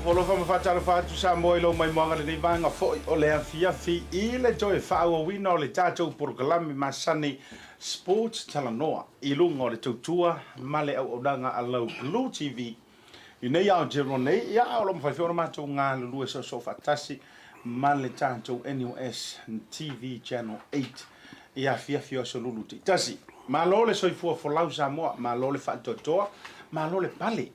Follow from Fatalofa to Samoa, my mother, the Vang of Olea Fiafi, Ile Joy Fao, we know the Tato Proclami, Masani, Sports Talanoa, Ilung or the Tutua, Male Odanga, Allo, BluTV. You know, your Jerone, Yalam Faformatunga, Louis Sofa Tasi, Male Tanto, NUS, TV Channel 8, Fiafio Soluti. Tasi, Malole so for Lau Samoa, Malole Fatotoa, Malole Pali.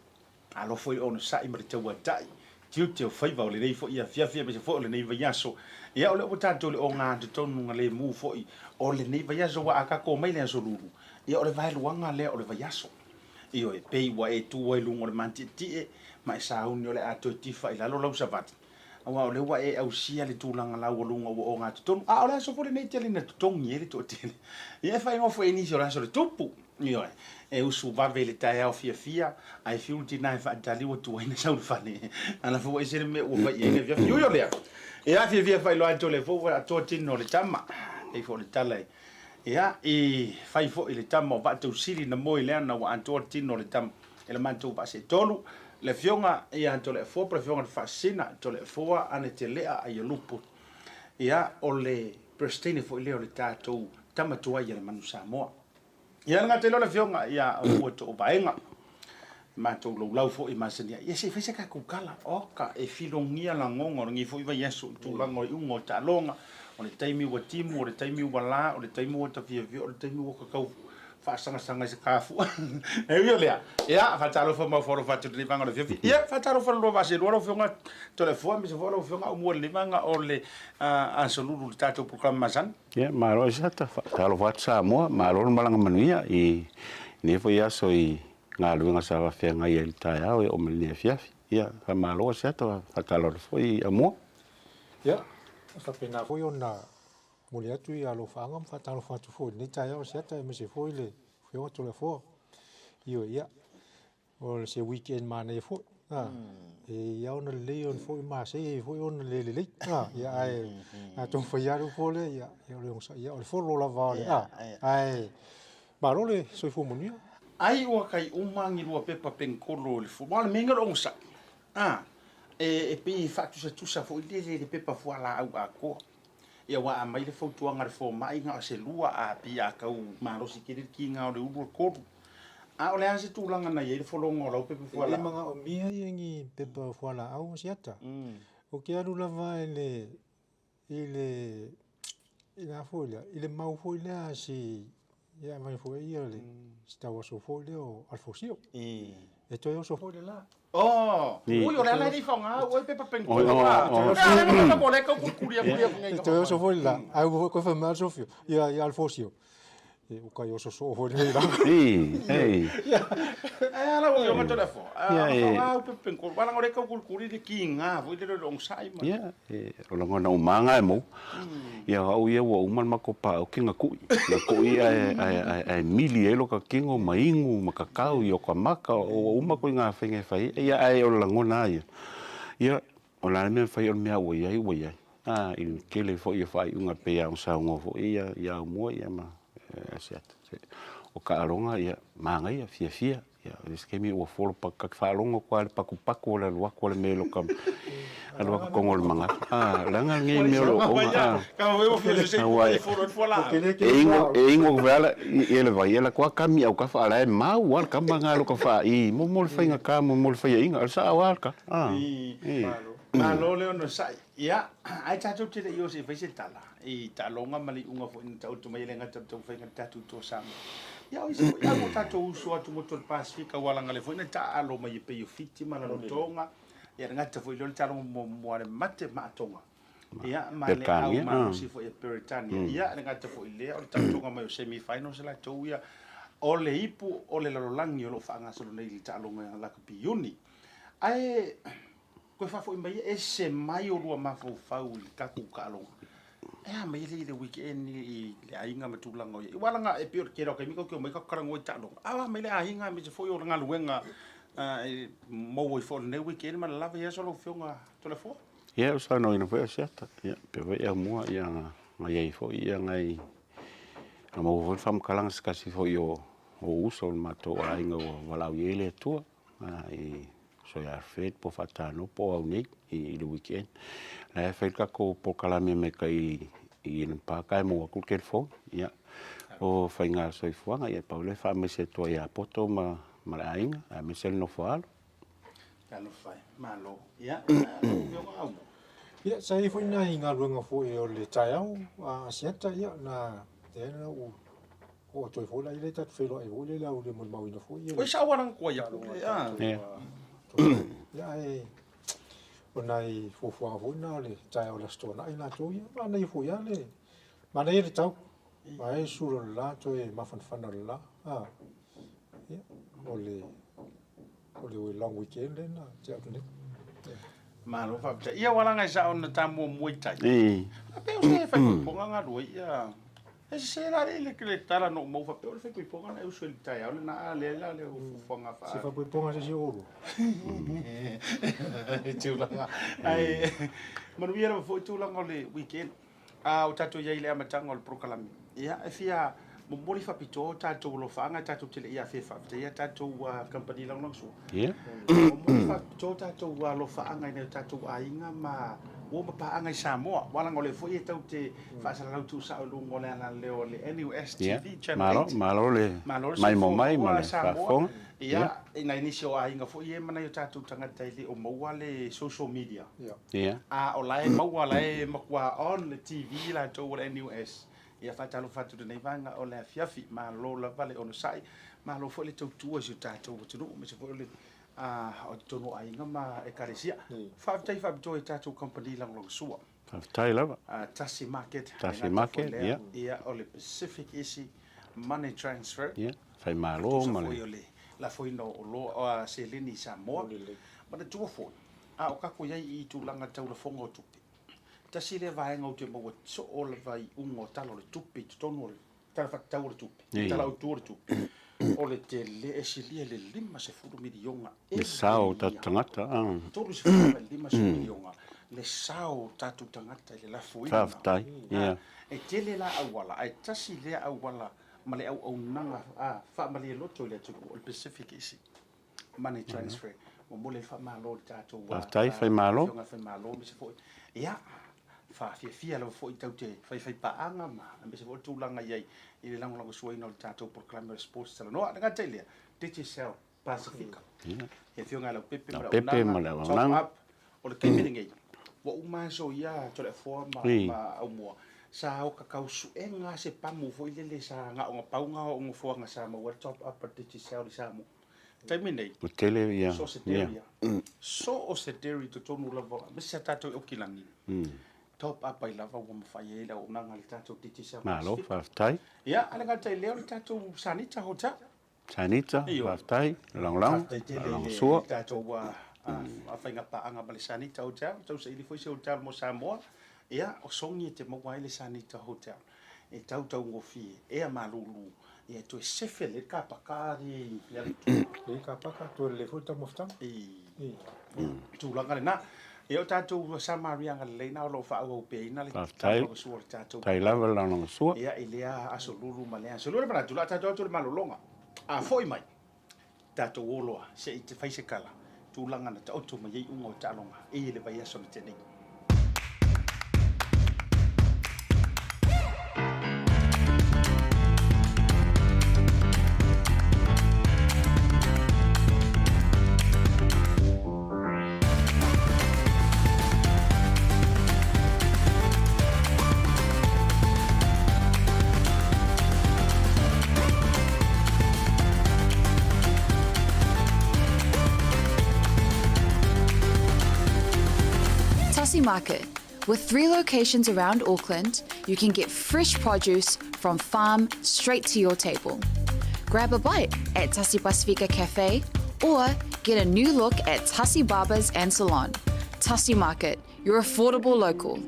Alo foi ono sai ma te watai tiu te fai va le nei fo ia fia me se fo le nei va yaso ia ole o tanto le o nga te tonu nga le mu fo i o le nei va yaso wa aka ko mai le so lulu ia ole vai luanga le ole va yaso io e pei wa e tu wa lungo le manti ti e mai sa uni ole ato ti fa ila lo lo sabat awa ole wa e au sia le tulanga la o lungo o nga te tonu a ole so fo le nei te le na tongi ele to te ia fai no fo e ni so la so le tupu io e usu vave le tae au fia ai fiuti nai fa tali o tu ina sau fane ana fo e sere me o vai e via fiu yo le e a fia fai lo anto le fo a to tino le tama e fo le tale e fai fo le tama va tu sili na moi le ana wa anto tino le tama e le manto va se tolu le fionga e anto le fo pre fionga fa sina to le fo ane te lea Aiolupotea o le prestine fo le o le tato tama tua ia le Manu Samoa. Ia nga te lola fionga ia o to Vaega ma to lo lau fo i masania ia se fese ka kukala o ka e filongia la ngongo ngi fo i va yeso tu lango i ungo ta longa o le taimi wa timu o le taimi wa la o le taimi wa ta via o le taimi wa ka kau fa sanga se kafu e io lea ia fa talo fo ma fo fa tu le vanga le via ia fa talo fo lo va se lo fionga to le fo mi se fo lo fionga o mo le vanga o le a solulu tato programa san ya maro Asiata talo va Samoa maro malanga manuia i ne fo ia so i nga luenga sa va fenga i el taia o me ne fiafi ia fa malo Asiata fa talo fo i Aumua ya fa pena fo ona muli atu i alo fanga fa talo fa tu fo ni taia Asiata me se fo ile fo Toleafoa io ia o se weekend ma ne fo e ia ona le on fo ma se fo ona le ia ai a ton fo ia fo le ia le sa ia o fo lo la va ai ma lo le so fo monia ai o kai umangi lua pepa penkolo le fo wala menga lo sa e pe factu se tu sa fo le pepa fo ala au a ko ia wa a mai le fo tuanga le fo mai nga se lua a pia ka u ma lo sikiri ki nga o le u ko a ole ase tulanga na ye le fo longo lo pepa fo ala manga o mia ngi pepa fo ala au Asiata o ke alu lava ile fo ile mau fo ile si ia mai fo ia le stava so fo le o alfosio e to so fo le la ui o le ala di fonga o pepa penkolo o mo le ka kuria ngai to so fo la au ko fa mal sofio ia alfosio o kai o so fo le la ala o yo mato le fo o pepa penkolo bala ngore ka kuri de kinga vo le long sai ma ia o longo na umanga e mo ia au ia wo uman makopa o kinga ku ai mili elo ka kingo maingu makakau yo ka maka o uma ko nga fenge fai ia ai o langona ia o la me fai o mea wo ia il kele fo ia fai unga pe a sa ngo fo ia Aumua ia ma Asiata o ka aronga ia manga ia fia ia skemi o folo pa ka falongo kwa paku la lua ko le melo ka alo ka kongol manga langa ngi melo o ka mo fio se fo la ingo vela ele vai ela kwa kami au ka fala e mau war ka manga lo ka fa I mo fainga ka mo fa inga sa war ka malo le no sai ia ai tatu te yo se fai se tala I talonga mali unga fo in tau mai lenga tatu fai tatu to sama ia mo tatu so atu mo to Pacificezy wala ngale fo ina ta alo mai pe yo fiti mala no tonga ia ngata fo lo talo mo le mate ma tonga ia ma le au ma si fo e peritania ia ngata fo ile o tatu tonga mai semi finals la to ia o le ipu o le lalolangi o lo fanga so nei talo ngai la ka piuni ai ko fa fo mai ese mai o lua ma fo fau ka ku kalo mai le weekend I le ainga matulanga I wala nga e pio ke ro ke mi ko mai ka karango talo mai le ainga mi se fo yo nga luenga mo wo fo le weekend ma la va solo fionga Toleafoa ia sa no ina fo Asiata ia pe vai Aumua ia ngai fo ia ngai mo vo fam kalang skasi fo yo o uso mato ainga o wala ile tua so ya fet po fatano po au ni I le weekend la fet ka ko po kalame me kai I pa kai mo ku ket fo ya o fainga so fuanga ia Paule fa me se to ia poto ma ainga a me se no fo alo Kalo fai malo ia ia sai foi na inga runga fo e o le tai au a siata ia na tena o toi fo la ile tat felo e o le la o le mo mau ina fo ia o sa warang ko ia ia e o nai fo fo na le tai au la sto na ina to ia ma nei fo ia le ma nei le tau ma e suro la to e ma fan la ia o le long weekend na ja ne malo fa ia waranga sa on ta mo muitai pe o se fa ko nga do ia e se la le que le tala no mo fa pe o fe ko ponga na eu so le tai au na le fo nga fa se fa ko ponga se o tu la ai manu ia fo tu la le weekend a o tatu ia ile amatanga o le proclame ia e fia mo mori fa pito tatu lo fa nga tatu tele ia fe fa ia tatu company lang lang so ia mo mori fa pito tatu lo fa nga ina tatu ainga ma o pa anga Samoa wala ngole fo ia tau te fa sa lau tu sa lu ngole ana leo le NUS TV channel malo le mai mo mai ma fa fo ia ina inisio ainga fo ia mana yo tatu tangata ile o mo le social media ia a o lai mo lai makwa on le TV la to le NUS ia fa talo fa tu nei vanga o le fiafi ma lo la vale ono sai ma lo fo le tu tu o tatu tu no me se fo le o tono ainga ma e karesia fa to tatu company lang long sua tai lava Tasi Market ia ia o le Pacificezy money transfer ia fai malo ma le la foi no lo a seleni Samoa ma le tu fo a o ka ko ia I tu langa tau le fongo tupi Tasi le vai ngau te mo so o le vai ungo talo le tupi tono le tala fa tau le tupi tala o tu le tupi o le te le esilia le 5 milionga le sao ta tangata tolu se fa le 5 milionga le sao tatu tangata le la foi tai ia e tele la awala ai tasi le awala ma le au nanga fa ma le loto le tu o Pacificezy money transfer mo mo le fa ma lo tatu wa tai fai malo me se foi ia fa fia lo foi tau te fai pa anga ma me se foi tu langa ia I le lango suai no tatou proclame sports Talanoa nga tele DIGICEL Pacifica e fio nga la pepe ma la top up o le kaimene ngai wa uma so ia Toleafoa ma Aumua sa o kakau su e nga se pamu foi le sa nga o paunga o ngo fo nga sa ma wa top up DIGICEL sa mo kaimene o tele ia so o se dairy to tonu lava me se tatou o kilangi top up ai lava o mafai la o nanga le tatou DIGICEL malo fa tai ia ala ga tai leo le tatou sanita hotel sanita fa tai long so tatou a fainga pa anga bale sanita hotel tau se ili foi se hotel mo Samoa ia o songi te mo wai le sanita hotel e tau ngofi e malulu ia to sefe le kapakari le kapaka to le futa mofta tu langa na e o tatou samaria nga le na lo fa o pe ina le tatou tai lava long so ia ilea asolulu ma le asolulu para tu la tatou malolonga a foi mai tatou oloa se I te faise kala tu langa na tautu mai I unga o talonga e le vai aso le tenei Tasi Market. With 3 locations around Auckland, you can get fresh produce from farm straight to your table. Grab a bite at Tasi Pacifica Cafe or get a new look at Tasi Barbers and Salon. Tasi Market, your affordable local.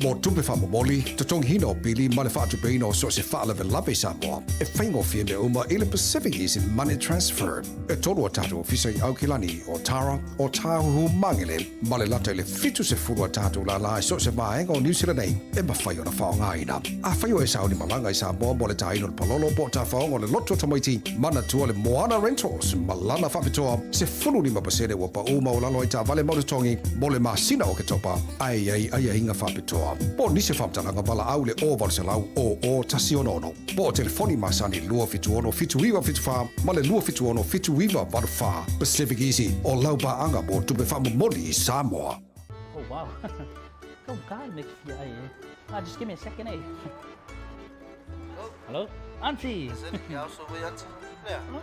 mo tupe fa moli to tong hino pili male fa tupe no so se fa level love Samoa e faingo fie me uma ile Pacificezy money transfer e tolo tato ofisa au kilani o tara o tahu mangele male lata le fitu se fulu tato la so se vaenga o New Zealand e ma faio na fa ngaina a faio e sauni malanga Samoa mole tai no pololo po ta fa o le loto tomaiti mana tua le Moana Rentals malana fa fitoa se fulu ni mapasere wa pa uma o lalo ita vale mo tongi mole masina o ke topa ai hinga fa pitoa po ni se fa tanga bala au le oval se lau o tasi ono po telefoni masani lua fitu ono fitu wiwa fitu fa male lua fitu ono fitu wiwa varu fa Pacificezy o lau ba anga mo tupe fa moli Samoa. Oh wow. Oh God, makes you just give me a second, eh? Hello? Auntie!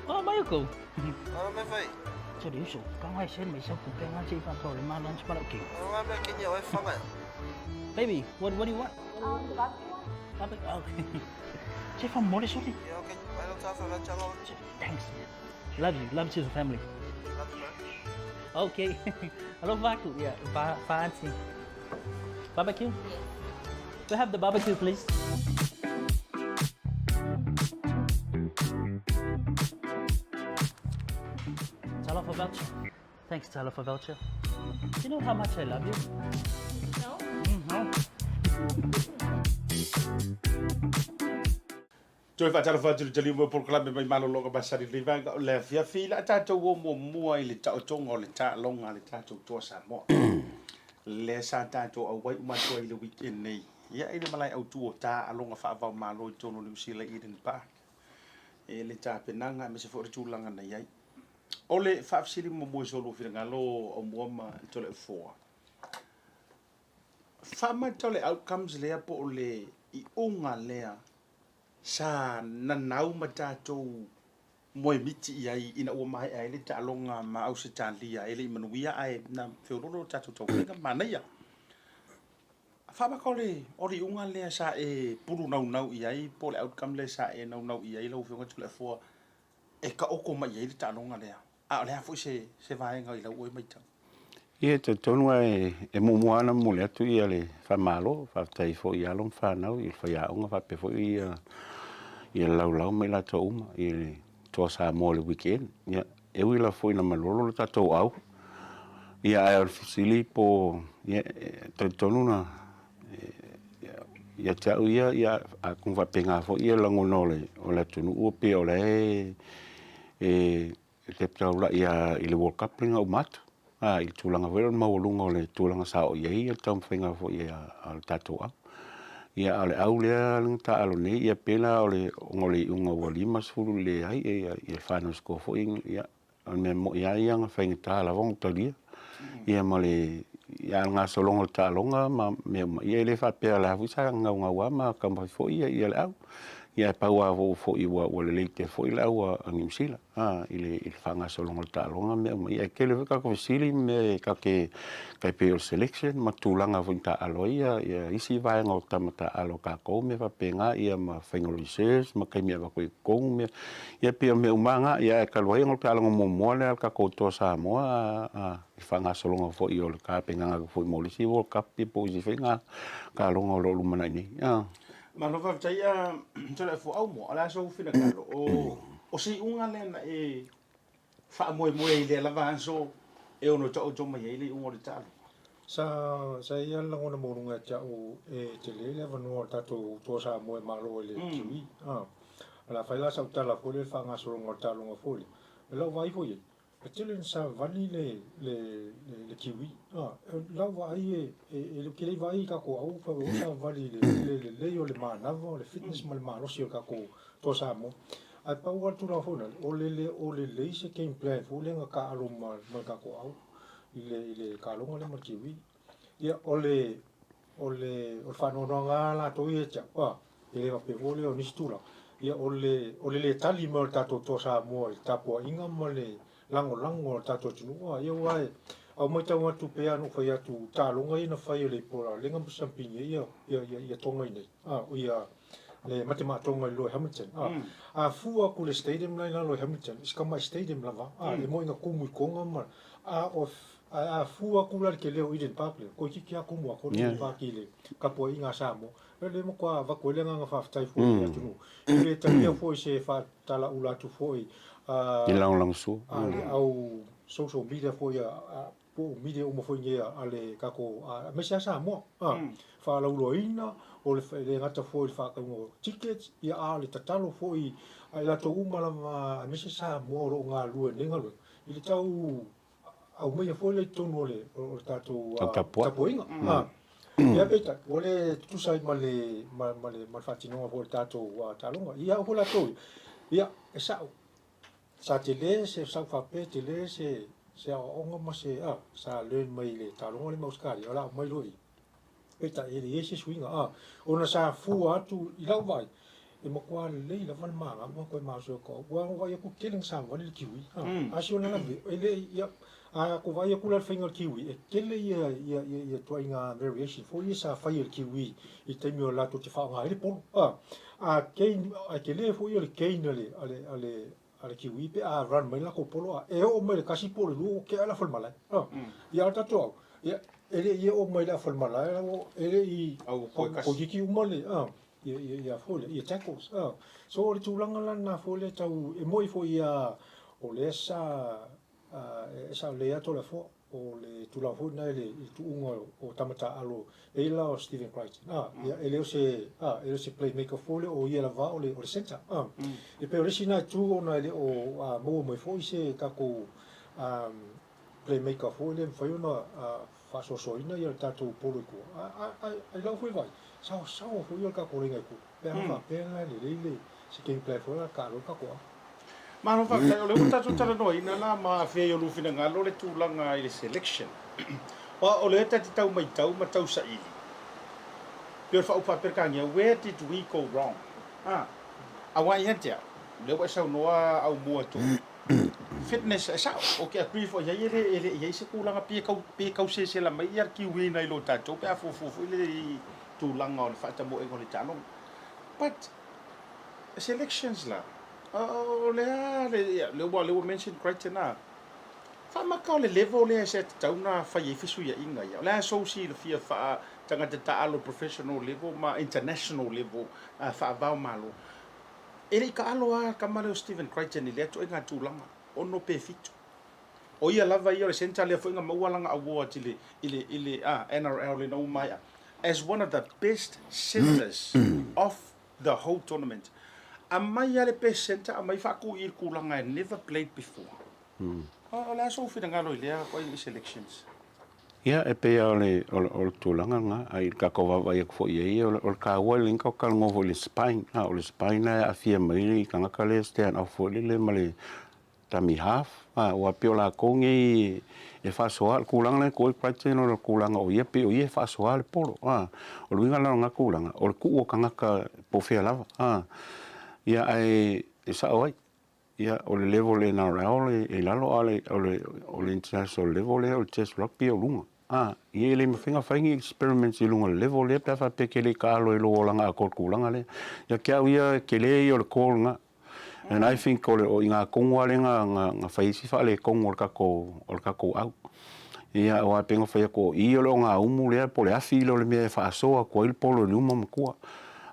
Oh, Vaoliko. Cho điều số, có ai xem mày sao cũng kêu anh chị phạm rồi mà lunch bắt đầu kiểu. Baby, what do you want? Barbecue. Okay. Chị phạm mua đi số đi. Thanks. Love you to the family. Okay. Hello, Vaku. Yeah, fancy. Barbecue? We have the barbecue, please. Talanoa voucher. Thanks, Talanoa voucher. Do you know how much I love you? No. No. Toi fa tala fa tali mo por club mai malo loga basari riva le fia fila tato wo mo mua ile ta tongo le ta longa le tato to Samoa. Le sa tato au wai ma to ile weekend nei. Ya ile malai au tu ta alonga fa va malo tono New Zealand Eden Park. E le ta penanga me se fo tulanga na yai. Ole fa fsili mo mo solo fila ngalo Aumua ma Toleafoa. Fa ma tole outcomes le po le I unga lea sa na nau matatou moe miti ai ina ua mai ai le talonga ma au se talia ele manuia ai na feuroro tatu tau kega manaia fa ba kole ori unga le sa e puru nau ai po le outcome le sa e nau ai lo fionga Toleafoa e ka oko mai ai le talonga le a le fu se vai ngai lo oi mai tau Ia te tonu e moana mo le atu ia le fa malo fa tai fo ia long fa nau I fa ia unga fa pe fo ia lau mai la to uma I to sa mo le weekend ia e wi la fo ina malolo ta to au ia ai fisili po ia te tonu na ia ta ia a kun va penga fo ia la ngono le o la tonu o pe o le te tau la ia I le World Cup ringa o matu I tulanga wera maulunga le tulanga sa o ia tam whenga fo ia al tatoa. Ia ale au lea ta alo nei ia pena o le ngole unga walima suru le ai ia whanau sko fo ia al me mo ia nga whenga ta la wong talia. Ia male ia nga solonga ta longa ma me ia le fa pe la fusa nga wa ma kamba fo ia le au. Ia paua fo I wa le leite fo I au a New Zealand. Ile whanga solonga ta longa me ia kele ka ko sili me ka ke pe selection ma tulanga fo ta alo ia isi vai ngo tamata alo ka ko me va penga ia ma whenga research ma kai me va ko me ia pe me umanga ia ka lo ngo ta longa mo le ka ko to Samoa whanga solonga fo I o ka penga fo molisi World Cup po I whenga ka longa lo lumana ni Manu fa taia Toleafoa Aumua ala so fina kalo o si unga le na e fa moe le lava so e ono to mai ele unga le talo sa ia langona morunga cha o e te le vanu tato to sa moe malo le kiwi ala faila sa tala ko le fanga so ngo talo ngo foli lo vai foi Petelen sa vali le kiwi la vai e lo che vai ka ko au fa sa vali le yo le manavo le fitness mal malo si ka ko to sa mo a pa wa tu la fona o le se game plan fu le ka alo mal ka ko au ile ka lo le mo kiwi ia o fa no nga la to ye cha ile va pe vole o ni stula ia o le tali mo ta to sa mo ta po inga mo le lango tato tunu ia wai au mai tau atu pe anu fai atu talonga ina fai le pora le ngam sampinga ia tonga nei ia le matema tonga lo Hamilton a fua ku le stadium lai lo Hamilton iskama stadium lava le moinga kumu konga ma a fua kula ke leo Eden Park le ko ki kia ko mo ko Eden Park le ka po inga Samoa le mo kwa va ko le nga fa tai fu ya tunu le ta fo se fa tala ula tu fo I lang su. au social media fo ya po media mo fo ngia ale ka ko me sia Samoa fa la uloina o le ngata fo fa ka mo tickets ya ale tatalo fo I la to umala ma me sia Samoa ro nga lu le nga lu I tau au mai fo le tono le o tato tapoinga ia beta ole tu sai male fatino fo tato talonga ia ho la to ia sa te le se sa fa pe te le se onga ma se sa le mai le talonga le mauskari ola mai loi beta ele ese swinga ona sa fu atu I lau vai e mo kwa le la van manga mo ko ma so ko wa ku keling sa wa le kiwi asiona la ele ia ko vai ku la finger kiwi e kele ia toinga variation fo ia sa fire kiwi I te mio la to te fa nga ele po kele fo ia le keina ale kiwi pe run mai la ko polo e o mai le kasi polo lu ke ala fol malai ia ta to ia ele ia o mai la fol malai ele I ko giki umale ia fo ia tackles so le tulanga la na fo le tau e moi fo ia o le sa le ato la fo o le Toleafoa na le tuunga o tamata alo e la o Stephen Crichton ia ele se playmaker fo le o ia la va o le center e pe o le sina tu ona le o mo mai fo se ka ko playmaker fo le foi ona fa so ina ia tato polo ko ai la foi vai sao fo ia ka ko ringa ko pe fa pe na le se game play fo la ka lo ka ko Mano fa o le uta tu Talanoa ina la ma fe yo lu fina ngalo le tulanga I le selection. O le ta tau mai tau ma tau sa ili. Pe fa upa perkanga where did we go wrong? Awa ia le wa sa noa Aumua tu. Fitness sa o ke agree fo ele se kulanga pe kau se la mai ia ki wina I lo ta to pe fo le tulanga o le fa ta mo e ko le tano. But selections la le mention Crichton na fa maka le level le se tauna fa ye fisu ya inga ya la so si le fia fa tanga te alo professional level ma international level fa va malo ele ka alo ka malo Stephen Crichton le to inga tulanga ono pe fitu o ia lava ia le senta le fo inga mawalanga award ile NRL le no mai as one of the best centers of the whole tournament. Amai ale pesenta amai fa ku ir kulanga never played before. La so fi ngalo ile ko I selections. Ia e pe ole tulanga nga ai ka ko va ia fo ia o ka wa link ko ka ngo le Spain o le Spain a fia mai ka nga le stand of fo le male tami half wa pe la ko ngi e fa soal kulanga ko praktino o kulanga o ia pe o ia fa soal polo o luinga la nga kulanga o ku o ka nga ka po fe lava ia ai sa oi ia o le level e na ole e lalo ale o le international level le o chess rugby o lunga ia le me finga faingi experiments I lunga level le pa fa pe ke le ka lo lo langa ko kulanga le ia ke ia ke le o le kolanga and I think o inga kongwa le nga faisi fa le kong o ka ko au ia o pengo fa ko I lo nga umu le po le afi lo le me fa so ko il polo luma mkua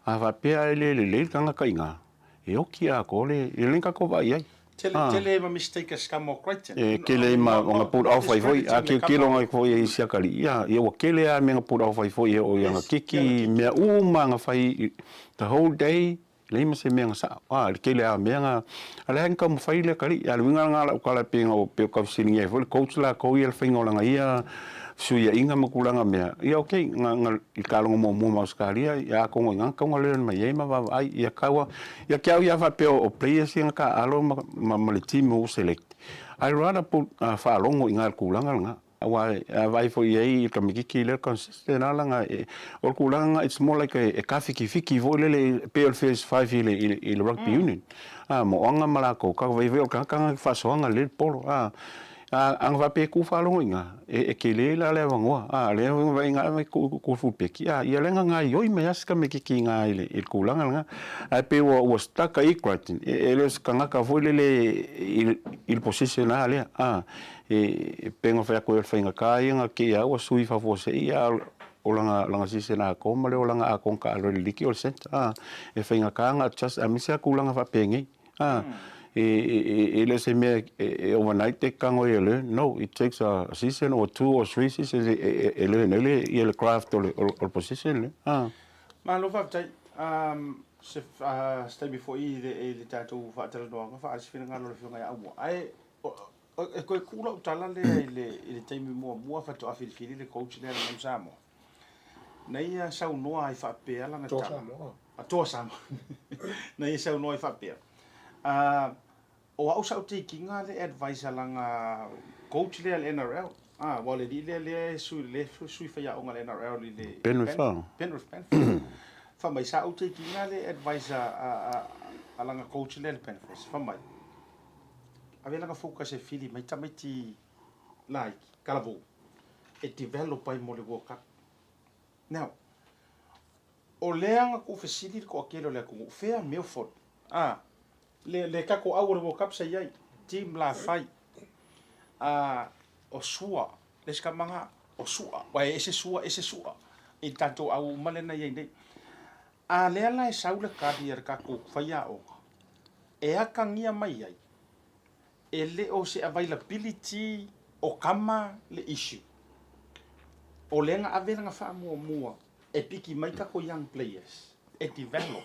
va pe le kanga ka inga e o kia ko le lenka ko vai ai tele ma mistake scam o Crichton ke le ma nga put off vai foi a ke lo nga ko ia sia kali ia o ke le a me nga put off vai foi o ia nga kiki me uma nga fai the whole day le ma se me nga sa ke le a me nga ala nga mo fai le kali ya winga nga ka la pe o pe ka sininga foi coach la ko ia finga nga ia suia inga makulanga mea ia okay nga I kalongo mo mauskalia ia ko nga ka ngale ma ye ma va ai ia kawa ia kia ia va pe o players nga ka alo ma le team o select I rather put fa longo inga kulanga nga wa vai fo ye ka mikiki le consistent ala nga o kulanga it's more like a fiki vo le PLFS 5 ile rugby union mo anga malako ka vai ka fa so nga le polo ang va pe ku fa lo inga e ke le la le vangoa le va inga me ku fu pe ki ia lenga nga yo me aska me ki nga ile il kulanga nga a pe o staka equatin ele skanga ka vo le il posiciona le e penga fa ko fa inga ka inga ki a o sui fa vo se ia o langa sisena ko male o langa a kon ka lo liki o sent e fa inga ka nga just a misa kulanga fa pengi ele se me overnight te kango ele no it takes a season or 2 or 3 seasons ele craft or position ma lo fa tai se stay before le tato fa Talanoa fa as fina ngalo le nga Aumua ai e ko kula utala le time mo fa to afili le coach le Manu Samoa nei a sau noa ai fa pe ala nga a to Samoa nei sau noa ai fa pe o au sa te kinga le advice langa coach le NRL wale le sui fa ya onga le NRL le Penrith fa mai sa te kinga le advice langa coach le Penrith fa mai ave langa focus e fili mai tamiti like kalavo e develop ai mo le World Cup now o leanga ko facility ko akelo le ko fair Milford le kako au le World Cup sa iai team la fai o sua le ska manga o sua wa ese sua i tanto au malena iai nei le ala e saula kadi kako fai o e akangia mai ai e le o se availability o kama le issue o lenga avelanga fa mua e piki mai kako young players e develop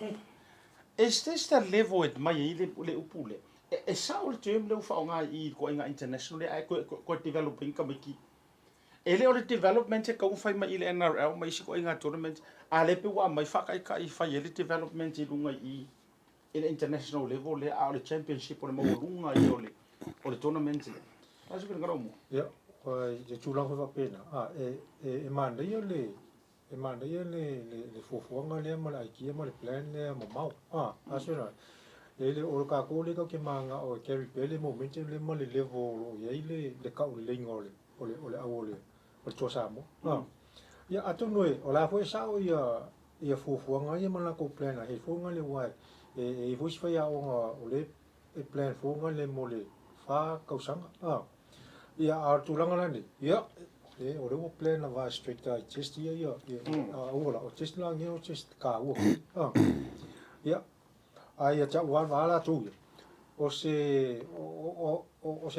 is this the level at mai le upule e saul term le fa nga I ko inga international ai ko developing ka miki ele o le development e ka fai mai le NRL mai si ko inga tournament ale pe wa mai fa kai fa ele development I lunga I international level le a le championship o le mo lunga I o le tournament aso ke ngaro mo ya ko je chula ko va pena e manda yo le e manda yo le fofuanga le mala ki ma le plan le mo mau aso na ele o ka ko le ke manga o carry pele moment le mo le level o ye le ka o le ngole o le awole o to samo ya atu noi o la foi sa o ia fofuanga ye mala ko plan e fonga le wa e vo fa ya o le e plan fonga le mo le fa kausanga ia artulanga lani ia o le plan va straight just ia o la o just la ngeo just ka o ia ai cha wa la tu o se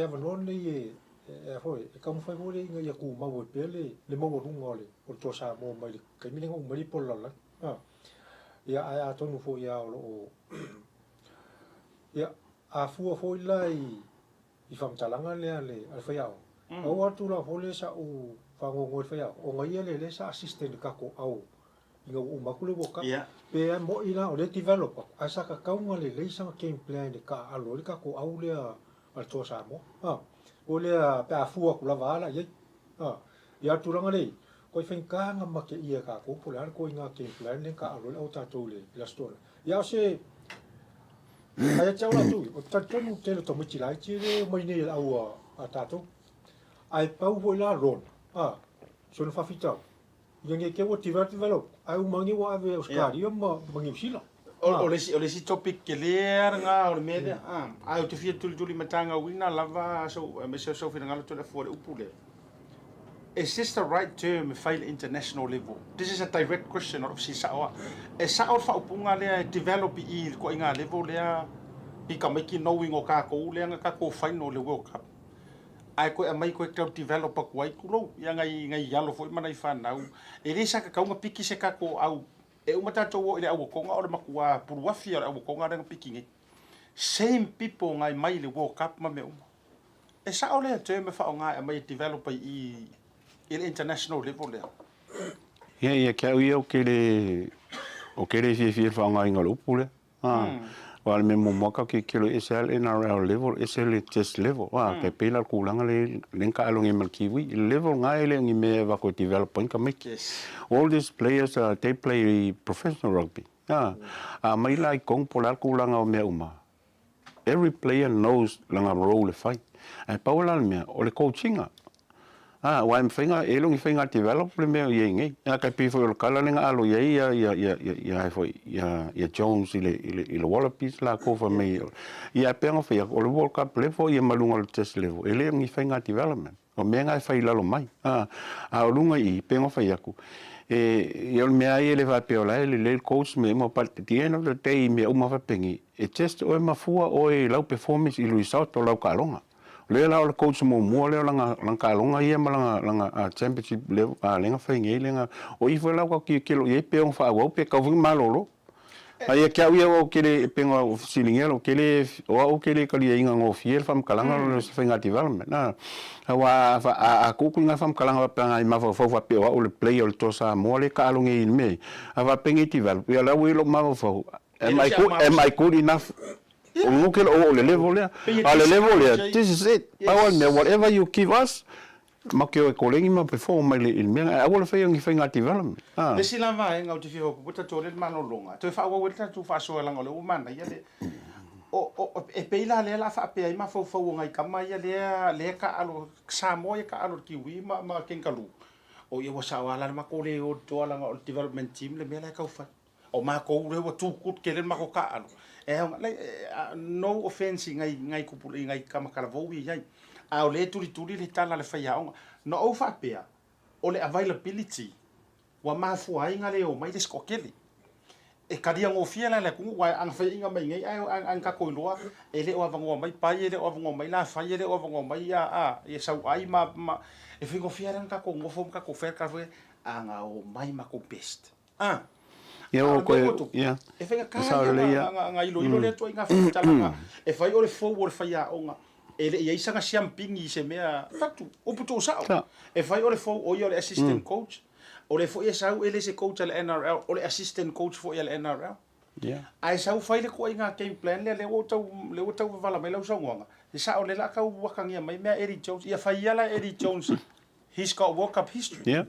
avanon le foi e como foi mo le ia ku ma wo pele le mo wo ngole o to sa mo mai ke mi ngo mai po la ia ai atonu fo ia o ia a fu fo lai I fam talanga le al faiao o atu la fole sa o fango ngoi faiao o ngai le sa assistant ka ko au inga o makule boka pe mo ina o le developer asa ka kaunga le sa game plan ka alo le ka ko au le al to sa mo o le pe a fu ku la vala ye ya tu langa le ko fen ka nga ma ke ia ka ko polar ko inga game plan le ka alo le o ta to le la story ya se ai chau la tu o tatonu tele to michi lai chi le mai nei au a tato ai pau vo la ron so no fa fita yang ke wo develop ai u mangi wa ave oscari ma mangi sila o le si topic ke le nga o me ai o te fia tuli matanga wina lava so me so fina ngalo to le for upule is this the right term fail international level this is a direct question of si sawa e sawa fa upunga le develop I ko inga level le pika meki knowing o ka ko le nga ka ko final le World Cup ai ko mai ko club developer ko ai kulo ya ngai yalo foi mana I fa nau e le sa ka nga piki se ka ko au e uma tato o le au ko nga o le makua puruafi o au ko nga nga piki ngi same people ngai mai le World Cup ma me e sa o le term fa nga mai developer I il international level le ia ke o ke le fi fa nga inga upule wal me mo moka ke kilo SL NRL level SL test level ke pela kulanga le lenka alongi malkiwi level nga ele ngi me va ko developing ka make all these players they play professional rugby mai lai kong polar kulanga o me uma every player knows langa role le fai. Ai paula me o le coachinga. Wa mfinga elong finga develop le me ye ngai. Ya ka pi fo le kala nga alo ye ya Jones ile Wallabies la ko fa me. Ya penga fa o le World Cup level ye malunga le test level. Ele ngi finga development. O me nga fa ila lo mai. A lunga I penga fa yaku. Yo me ai le va peola le coach me mo parte tieno le te me uma fa pengi. E test o ma fua o e lau performance I Luisao to lau kalonga. Le la o coach mo le langa kalonga ia langa championship level lenga fa ngai lenga o I foi lau ka ki lo ye pe on fa o pe ka fu malolo. Ai ke au o ke le penga o siningelo ke le o ke le ka li inga ngo fiel fam kalanga lo se finga development. Na wa a ku ku nga fam kalanga pa ma fa pe o le play o le tosa mo le ka lo ngai me. Ava pengi develop ya la wi lo ma fa. Am I good enough? O le level le. A le level le. This is it. Power me whatever you give us. Ma ke o kolengi ma perform mai le ilme. A wala fa ngi finga development. Le sila va nga o te fio ko puta to le malolonga. To fa wa weta tu fa so langa le umana ya le. O e peila le la fa pe ai ma fo ngai kama ya le ka alo Samoa ya ka alo kiwi ma kenkalu. O ye wa sa wala ma ko le o to langa o development team le me la ka fa. O ma ko le wa tu kut ke le ma ko ka alo. No offense ngai kupule ngai kama kala vo wi yai. A o le tuli le tala le fai aonga. No o fa pea. O le availability. Wa mafu ai nga le o mai le skokeli. E karia ngo fiela le kungu wa ang fai inga mai ngai ang ka koiloa. E le o avango mai pai le o avango mai la fai le o avango mai e sau ai ma e fingo fiela nga ko ngofo ka ko fer ka fe anga o mai ma ko best. Yo ko ya. E fai ka nga ilo le to inga fa tala. E fai o le forward fai aonga. Ele ia isanga champing I se mea tatu o puto sao e fai o le fo o le assistant coach o le fo ia sau ele se coach le NRL o le assistant coach fo ia le NRL ai sau fai le ko inga game plan le o tau vala mai lau saunga e sa o le la ka wakangia mai mea Eddie Jones ia fai ia la Eddie Jones he's got World Cup history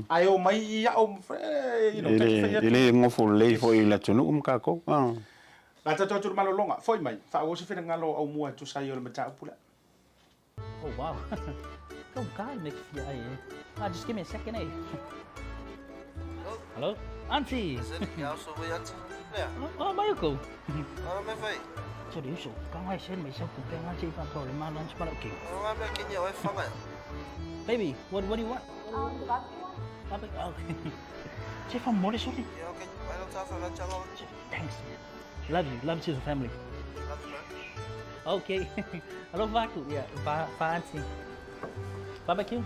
ai o mai ia o ele ngofo le fo I la tunu ka ko La tatu malolonga foi mai fa o se fina ngalo Aumua tu sai o le mata pula. Oh wow. Go God next year. Just give me a second, eh? Hello? Auntie. Oh, Vaoliko. Cho điều số, con ai xem mấy số cũng kêu anh chị phạm tội mà lunch mà kiểu. Baby, what do you want? The barbecue one? Okay. Chị phạm mỗi số đi. Thanks. Love you to the family. Okay. Hello, Vaku. Yeah, fancy. Barbecue? Yes.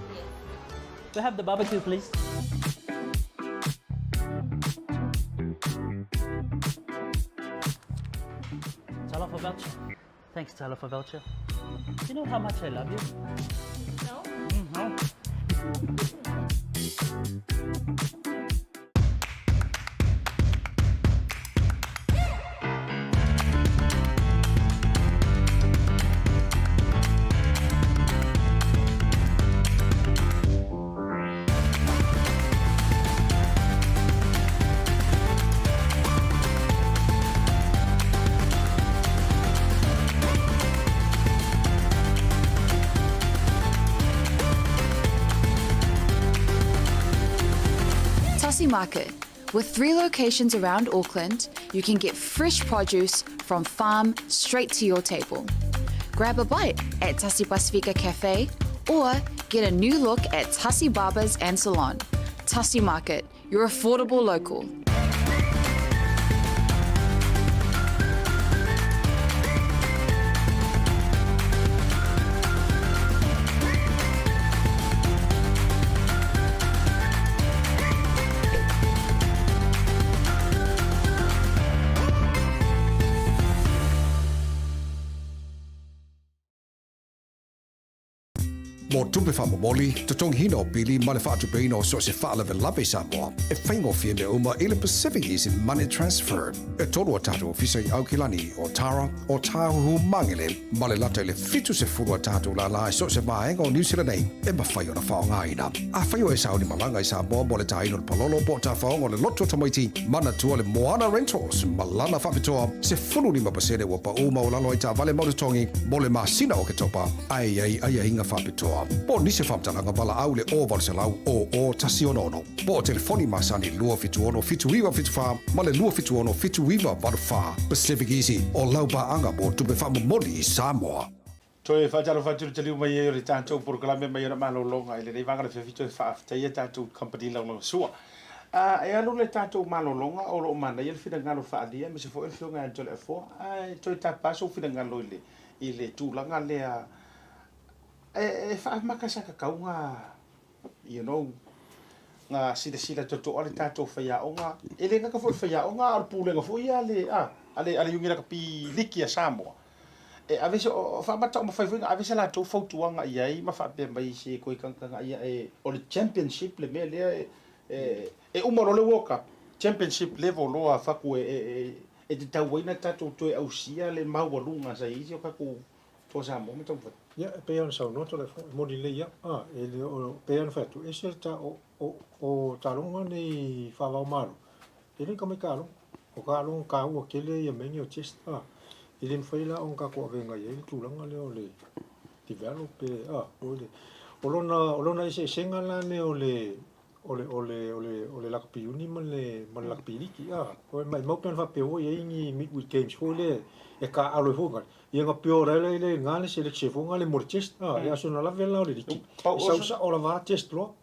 Do you have the barbecue, please? Talanoa voucher. Thanks, Talanoa voucher. You know how much I love you? No? No. Tasi Market. With 3 locations around Auckland, you can get fresh produce from farm straight to your table. Grab a bite at Tasi Pacifica Cafe or get a new look at Tasi Barbers and Salon. Tasi Market, your affordable local. Mo tupe whamomoli, te tongi hina o pili ma le whaatupeina o so se whaalewe lawe Samoa. E whaingo fia me uma i le Pacificezy money transfer. E tolu a tātou ofisa i Aukilani o Tara o Tāhuhu Mangele. Ma le lata i le fitu se furu a tātou la la so se vaenga o New Zealand nei. E ma whai o na whaonga ina. A whai o e sauni malanga i Samoa mo le taino le palolo po ta whaonga le loto tamaiti. Mana tua le Moana Rentals ma lana whapitoa. Se fulu ni mapasere wa pa uma o lalo i tā vale maututongi. Mo le masina o ke topa. Ai inga whapitoa. Po nise whamtalanga wala au le o valselau o tasi ono. Po telefoni masani lua fitu ono fitu iwa fitu wha. Ma le lua fitu ono fitu iwa valu wha. Pacificezy o laupa anga mo tupe whamomoli i Samoa. Toi whaatalo whaaturu te liu mai e o le tātou porokalame mai ora malolonga. Ele rei wangara whiwhito e whaaftai e tātou company lau sua. E alu le tātou malolonga o lo mana i le whina ngalo whaalia. Me se fo ele whionga e Toleafoa. Toi tāpaso whina ngalo i le tūlanga lea. E whaamakasaka kaunga, you know, ngā sila toto ale tātou whaiaonga. E le ngaka fo whaiaonga al pūlenga fo ia ale yungira ka pi liki a Samoa. E avese o whamata o mawhaiwinga, avese la tau whautuanga iai, ma whapea mai se koe kankanga ia o le championship le mea lea e umaro le World Cup, championship level loa whaku e te tau waina tātou toe au sia le maualunga sa isi o kaku tō Samoa me tau whatu. Ya, pean sau no tole modi le ya. Ele o pean fatu. Ese ta o talonga ni whawau maru. Ele ka me kalo. O kalo ka u kele ya mengi o chest. Ele whaila on ka ko venga ye tulanga le o le develop o lona ese senga la ne o le lakapi uni ma le lakapi liki. O mai mau pen fa pe o ye ni midweek games fo le e ka alo fonga. Ia nga pio rele le ngale se le chefonga le morchest e aso na la vela o le diki sa o la va test lo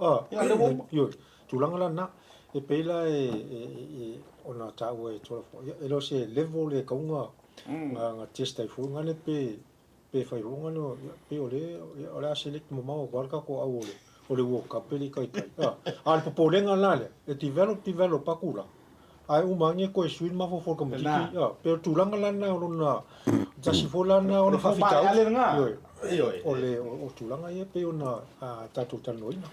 yo tulanga la na e pela e ona ta o e Toleafoa e lo se level e kaunga nga test ai fonga le pe fai fonga no pe o le select mo mau ka ko au o le World Cup peli kai al popolenga la le e develop akula ai umangi ko swin ma fo ko miki pe tulanga la na ona Tasi folana ona whawhitau. Ole o tulanga ia pe ona tātou tanoina.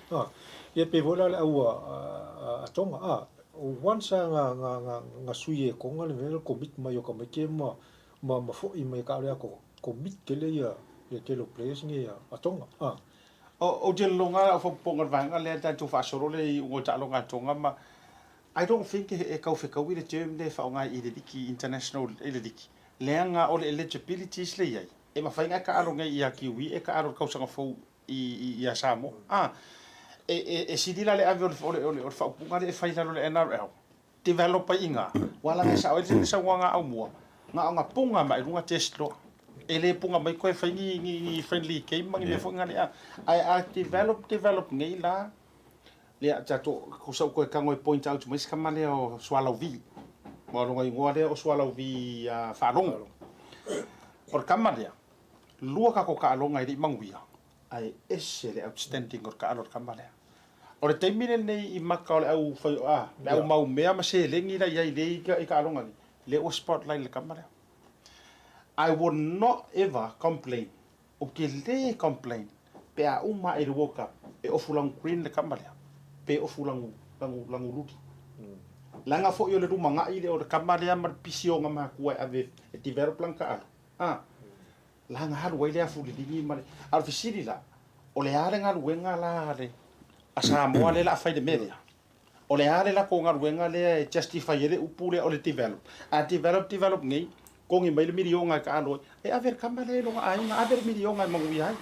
Ia pe vola le au a tonga. O wansa nga sui e konga le vele komit mai o kameke ma fo i mai ka lea ko komit ke le ia ke lo players ni a tonga. O te longa o whaponga vanga lea tātou whaasoro le i o ta longa tonga ma I don't think e kau whekau i le term le whaonga i le diki international i le diki. Leanga o le eligibilities le iai. E mawhainga ka aro ngai i a kiwi, e ka aro kausanga fau i a Samoa. E sidila le avi o le whaupunga le e whailalo le NRL. Developa inga. Wala ngai sa o le sa wanga Aumua. Nga o nga punga mai runga test lo. E le punga mai koe whaingi ni friendly game mangi me whainga le a. Ai develop ngai la. Lea tato kusau koe kango e point out mais kamale o swallow vi. Mo longa ingoa lea o swallow vi wharonga. Or kamalea, lua ka ko ka alonga i manguia. Ai ese le outstanding or ka alor kamalea. O le teimine nei i maka o le au whai le au mau mea ma se lengi la iai le i ka alonga ni. Le o spotlight le kamalea. I would not ever complain. O ke le complain. Pe a uma e le World Cup. E ofu langu green le kamalea. Pe ofu langu ludi. Langa fo yo le ruma ngai le o le kamalea mar pisio nga makua ave e develop lang ka alo. Langa haru wai le afu le dingi mare. Al fisiri la. O le are nga ruenga la le. A Samoa le la fai de media. O le are la ko nga ruenga le justify le upule o le develop. A develop ngai. Kongi mai le milionga ka alo. E ave kamalea no ai nga ave milionga mangu ai.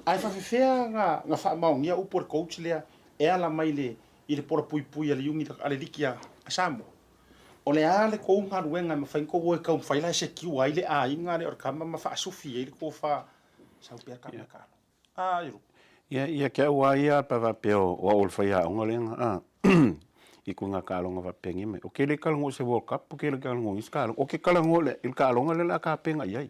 Ai fa fea nga fa maungia upor coach le e ala mai le i le pora pui ale yungi ale likia Samoa. O le ale ko unga ruenga ma fain ko wo ka faila se kiu ai le a inga le or kama ma fa sufi e ko fa sa per kama ka. Iru. Ia ke wa ia pa va peo o ol fa ia onga lenga I ku nga kalonga va pengi me. O ke le kalongo se World Cup, o ke le kalongo iskalo. O ke kalongo le il kalonga le la ka penga iai.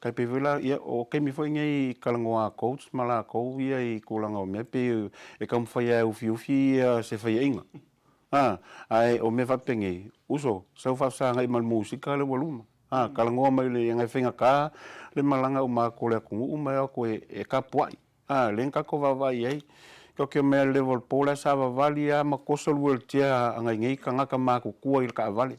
Kai pe vela ia o ke mi foi ngai kalongo a coach mala ko ia I kulanga o me pe e kam fa ia ufi se fa inga. Ai o me va pengi uso sa fa sa ngai mal musika le voluma. kalangoa mai le ngai whenga ka, le malanga o māko le kungu mai ako e ka puai. Le kako vavai ai, ko ke mea level pola sa vavali a makosa luel tia angai ngei ka ngaka māko kua il ka avali.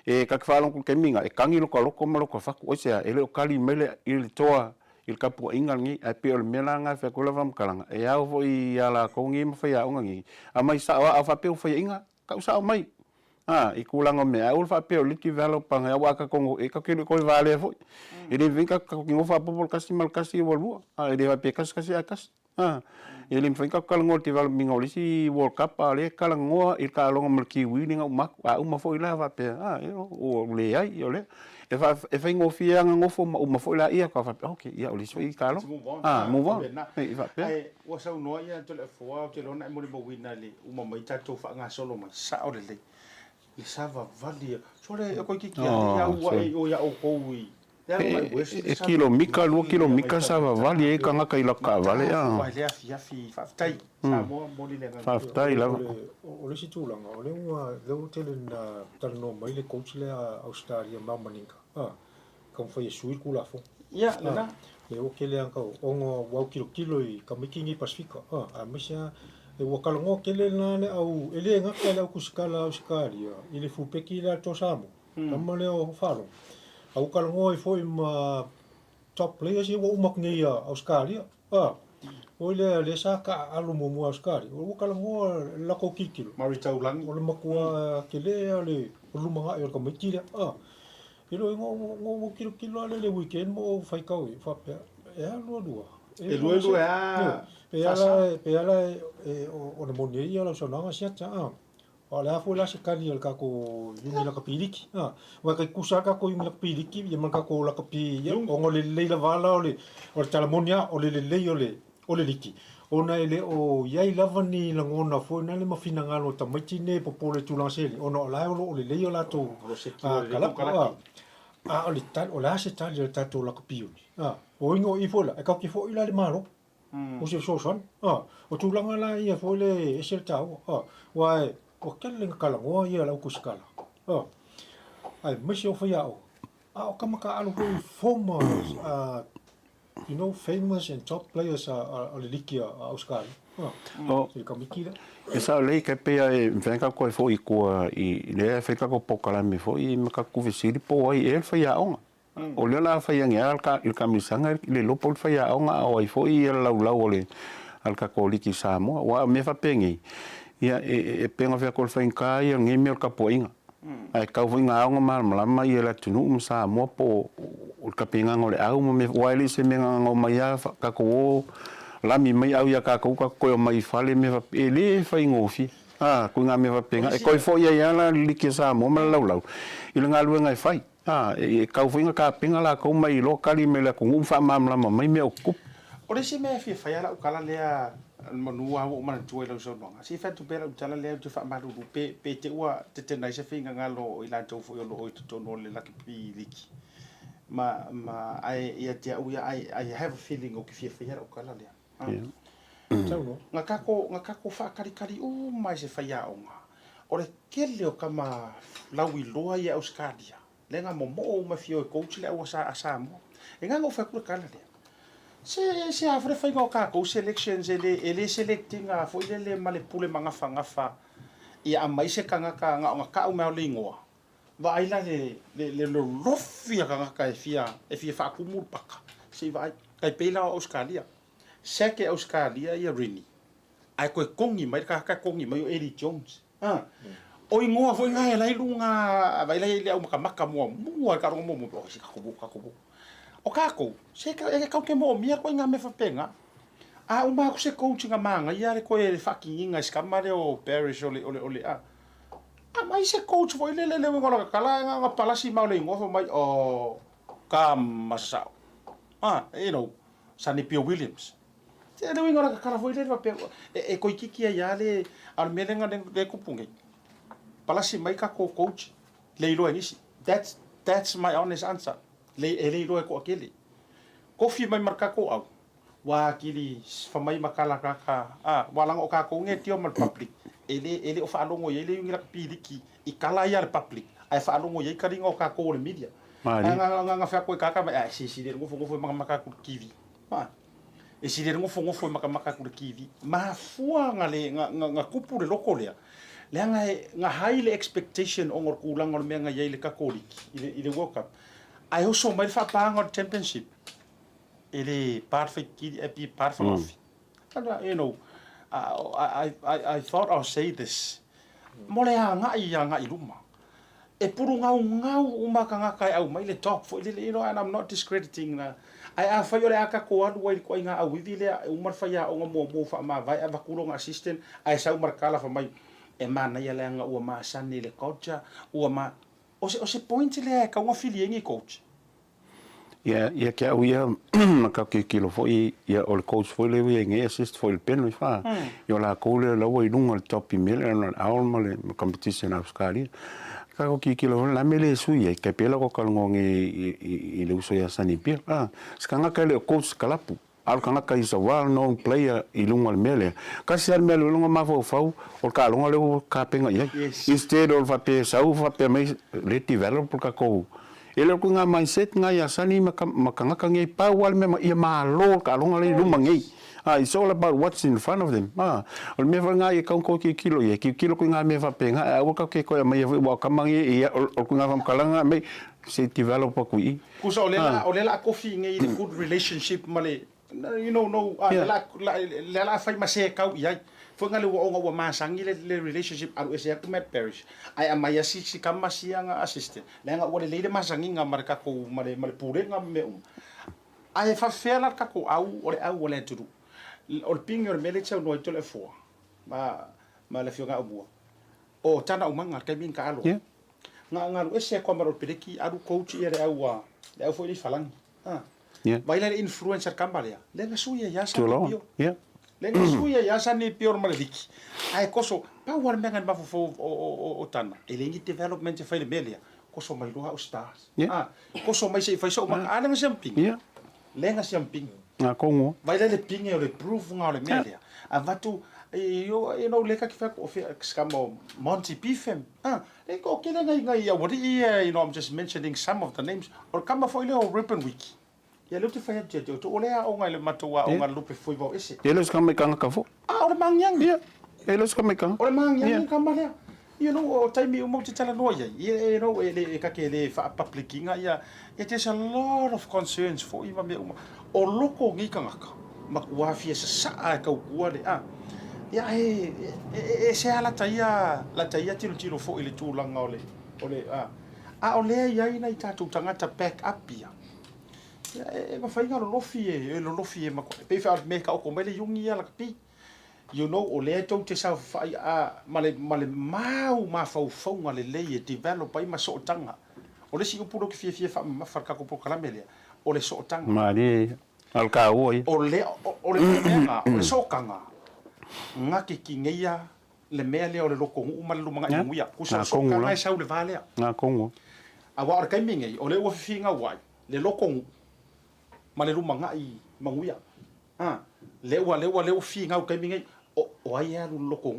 E ka kwhalong ku keminga, e kangi loko maloko whaku oisea, ele o kali mele il toa, il ka pua inga ngi, a pia o le mela ngai whakula vamkalanga. E au vo i ala kongi ma whai aunga ngi. A mai sa a whapeo whai inga, ka usao mai. I kulanga me au whapeo li develop nga waka kongo e ka kiri koi vale foi. E le vinka ka kingo whapopol kasi mal kasi walua. E le whape kasi akas. E le mwhinka kalango develop minga olisi World Cup a le kalangoa i ka alonga malki winning au maku. A uma foi la whape. O le ai o le. E whaingo fia nga ngofo uma foi la ia ka whape. Ok, ia olisi i ka alonga. Move on. E whape. Ai, wasa unoa ia Toleafoa o te lona e mori mawina le uma mai tatou wha solo mai sa o le le. I sava vali sore e ko kiki ya o ya o koui e kilo mika 2 kilo mika sava vali e kanga kai la ka vale ya vai le afia fi faftai sa mo moli le faftai la o le situlanga o le ua le tele na Talanoa mai le coach le Australia mamaninga kam fai sui kula fo ya na le o kele anka o ngo wa kilo i kamikingi Pacifica a misia e wakalango kele nane au ele nga kala kuskala Australia ile fupeki la tosamo tama le o falo au kalango foi ma top players e wo umak ngia Australia o le saka alumo mo Australia o kalango la ko kikilo marita ulang o le makua kele le lumanga e ka metira ilo ngo kilo le weekend mo fai kau fa e alua e luelu pe ala o na moni ia la sonanga siata o la fo la sekali al kako yungi la kapiliki wa kai kusaka ko yungi la kapiliki ya man kako la kapi o ngole leila vala o talamonia o le liki ona ele o yai lavani la ngona fo na le mafina ngalo tamaitine popole tulanseli ona la o le leio la to kala o le tal o la se tal le tato la kapiuni o ingo I fola e ka ki fo ila le malo o se so son o tulanga la ia fo le esel tau wa o kele kalangoa ia la kuskala ai misi o fia o kamaka alu ko former you know famous and top players are likia Australia se kamikira e sa le ke pe e venga ko fo I ko I le feka ko pokala me fo I maka ku visiri po ai e fia onga o le la fia ngia ka il kamisanga le lopo fia onga o ai fo I la ole al ka ko liki Samoa wa me fa pengi ia e penga fia ko fa inka ia ngi me ka poinga ai ka vinga onga malama ia la tunu Samoa po o ka penga ngole au me waili se me ngo mai ka ko lami mai au ia ka ko mai fale me fa ele fa ingofi ku nga me fa penga e ko fo ia la liki Samoa ma lau il nga lu ngai fai e ka vinga ka penga la ko mai lo kali me la ko fa mamla mai me o ku o le se me fi fa ya la kala le manua o mana tuai lau so longa si fa tu pela utala le tu fa malu pe te ua te nai se finga ngalo I la tau fo lo o to no le la ki liki ma ai ia te I have a feeling o ki fi ya o kala le ngaka ko fa kari o mai se fa ya onga o le kele o kama lawi loa ia Australia le nga mo ma fio coach le o sa mo e nga ngo fa ku kala le se afre fai go ka ko selections ele selecting a foi le male pule manga fa ia mai se kanga ka nga ka o me lingoa vai la le lofia kanga ka e fia fa ku mur paka se vai kai pela Australia se ke Australia ia rini ai ko kongi mai ka kongi mai o Eddie Jones o ingoa foi nga lai lunga vai la ile o maka mo ka ro mo o si ka ko o kako se ka ke mo mia ko nga me fa penga o ma ko se coaching manga ia le ko e fucking inga skamare o Paris ole mai se coach foi le ngolo kala nga palasi ma le ngofo mai o kamasa you know Sani Pio Williams te le ngolo kala foi le pa e ko kiki ia le al melenga de kupunge palasi mai ka ko coach le lo ngisi that's my honest answer le lo ko akele kofi mai marka ko au wa kili fa mai makala ka walang o ka ko nge tio mal public ele o fa longo ele ngi la piliki I kala ya public ai fa longo ye karinga o ka ko le media nga fa ko kaka ma si de ngofo maka ku kiwi ma e si de ngofo maka ku kiwi ma fua nga kupu de lokolea le nga high expectation ongor kulang ngor menga yele ka kolik ile World Cup ai also mai fa pangor championship ele perfect ki perfect off you know I thought I'll say this mole nga iluma e puru ngau umaka kai au mai le top for you know and I'm not discrediting na ai fa yo le aka ko adu wai ko inga au vile umar fa ya onga mo fa ma vai ava kulo nga assistant ai sa umar kala fa mai e mana ya le nga u ma sani le coach u ma o se point le ka un filiengi coach ya que au ia maka ke kilo foi ia o coach foi le nge assist foi le pen fa yo la ko le lo i lunga top email na Aumua le competition of Scali ka ko ki kilo la mele sui ke pela ko kalngo i le uso ya sani pia skanga ka le coach kalapu al kanga ka is a well known player i lunga le mele ka si al mele lunga ma fo fau o ka lunga le ka penga ia instead of fa pe sau fa pe mai le develop ka ko ele ko nga mindset nga ya sani makanga ka ngai pa wal me ia ma lo ka longa le luma ngai it's all about what's in front of them o me va nga ka ko ki kilo ye ki kilo ko nga me va penga o ka ke ko mai wa ka mangi o ko nga va kalanga me se develop ko i ku so le la ko fi ngai good relationship male you know no la fa ma se ka ia foi ngale o masangi le relationship aru ese ku met parish ai amaya si kama sianga assistant le nga o le masangi nga marka ko male pure nga me ai fa fela ka ko au le tudu o pinger mele chau no Toleafoa ma le fionga Aumua o tana o manga ka bin ka alo nga ese ko maro pedeki aru coach ere au foi ni falang vai le influencer kambalia le nga suya ya sa bio lenga suya ya sa ni pior maliki ai koso pa war mengan ba fo o tana elengi development fa le melia koso mai lo stars koso mai se fa so ma ana jumping lenga jumping na kongo vai le pinge o le proof nga le melia avatu yo le ka fa o skamo Monty Pifem le ko kile ngai ya what you know I'm just mentioning some of the names or kama foi le ribbon week ya lu te fai te to ole a onga le matua onga lupe foi vo ese ele ska me kanga ka fo o mangyang ele ska me kanga o mangyang ka male you know o taimi o mo te Talanoa ya you know ele ka ke le fa publicinga ya it is a lot of concerns for iwa me o loko ngi kanga ka makua fie sa ka kua le ya se ala taia tiro fo ile tulanga ole ole ya ina ita tu tangata back up ya ma fai nga lo lofi e ma ko pe fa me ka ko mele yungi ala pi you know o le to te sa fai male ma fa ngale le develop ai ma so tanga o le si upuro ki fie fa ma fa ka ko po kala mele o le so tanga ma di al ka oi o le menga o le so kanga nga ki ngeia le mele o le loko u ma lu manga i muia ku so kanga sa le vale na kongo awa ar kai mingi o le o finga wai le loko ma le ruma ngai manguia le o fi ngau kai mingai o ai alu loko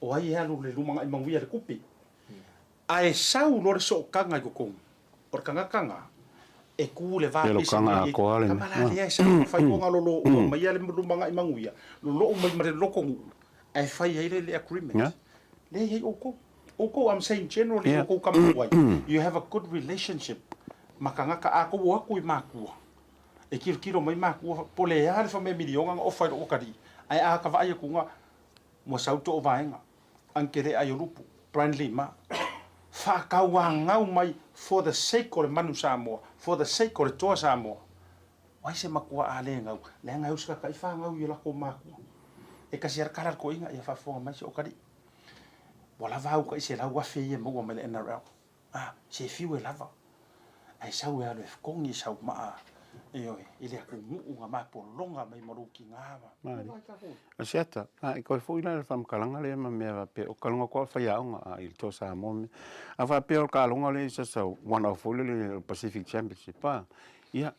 o ai alu le ruma ngai manguia le kupi ai sau lo so kanga ko ko or kanga e ku le va pisa kanga ko ale kama le sa fai ko ngalo mai le ruma ngai manguia lo mai ma le loko ai fai le agreement le ye oko I'm saying generally oko kama wai you have a good relationship makanga ka ako wa ku makua e kiro mai makua pole ya fa me milionga o fa o kadi ai a ka vai ku nga mo sauto o vaenga ankere Aiolupotea brandly ma fa ka wanga mai for the sake of Manu Samoa for the sake of to Samoa wai se makua a le ngau ska kai fa ngau yo la ko makua e ka ser karar ko inga ya fa fo mai se o kadi wala va u ka se la wa fe ye mo me le NRL se fiu e lava ai sau e alo e kongi sau maa ile aku nga ma polonga mai maruki ngava Asiata ko foi na fam kalanga le ma me va pe o kalanga ko fa ya nga il to sa mo a va pe o kalanga le sa one of le Pacific Championship pa ya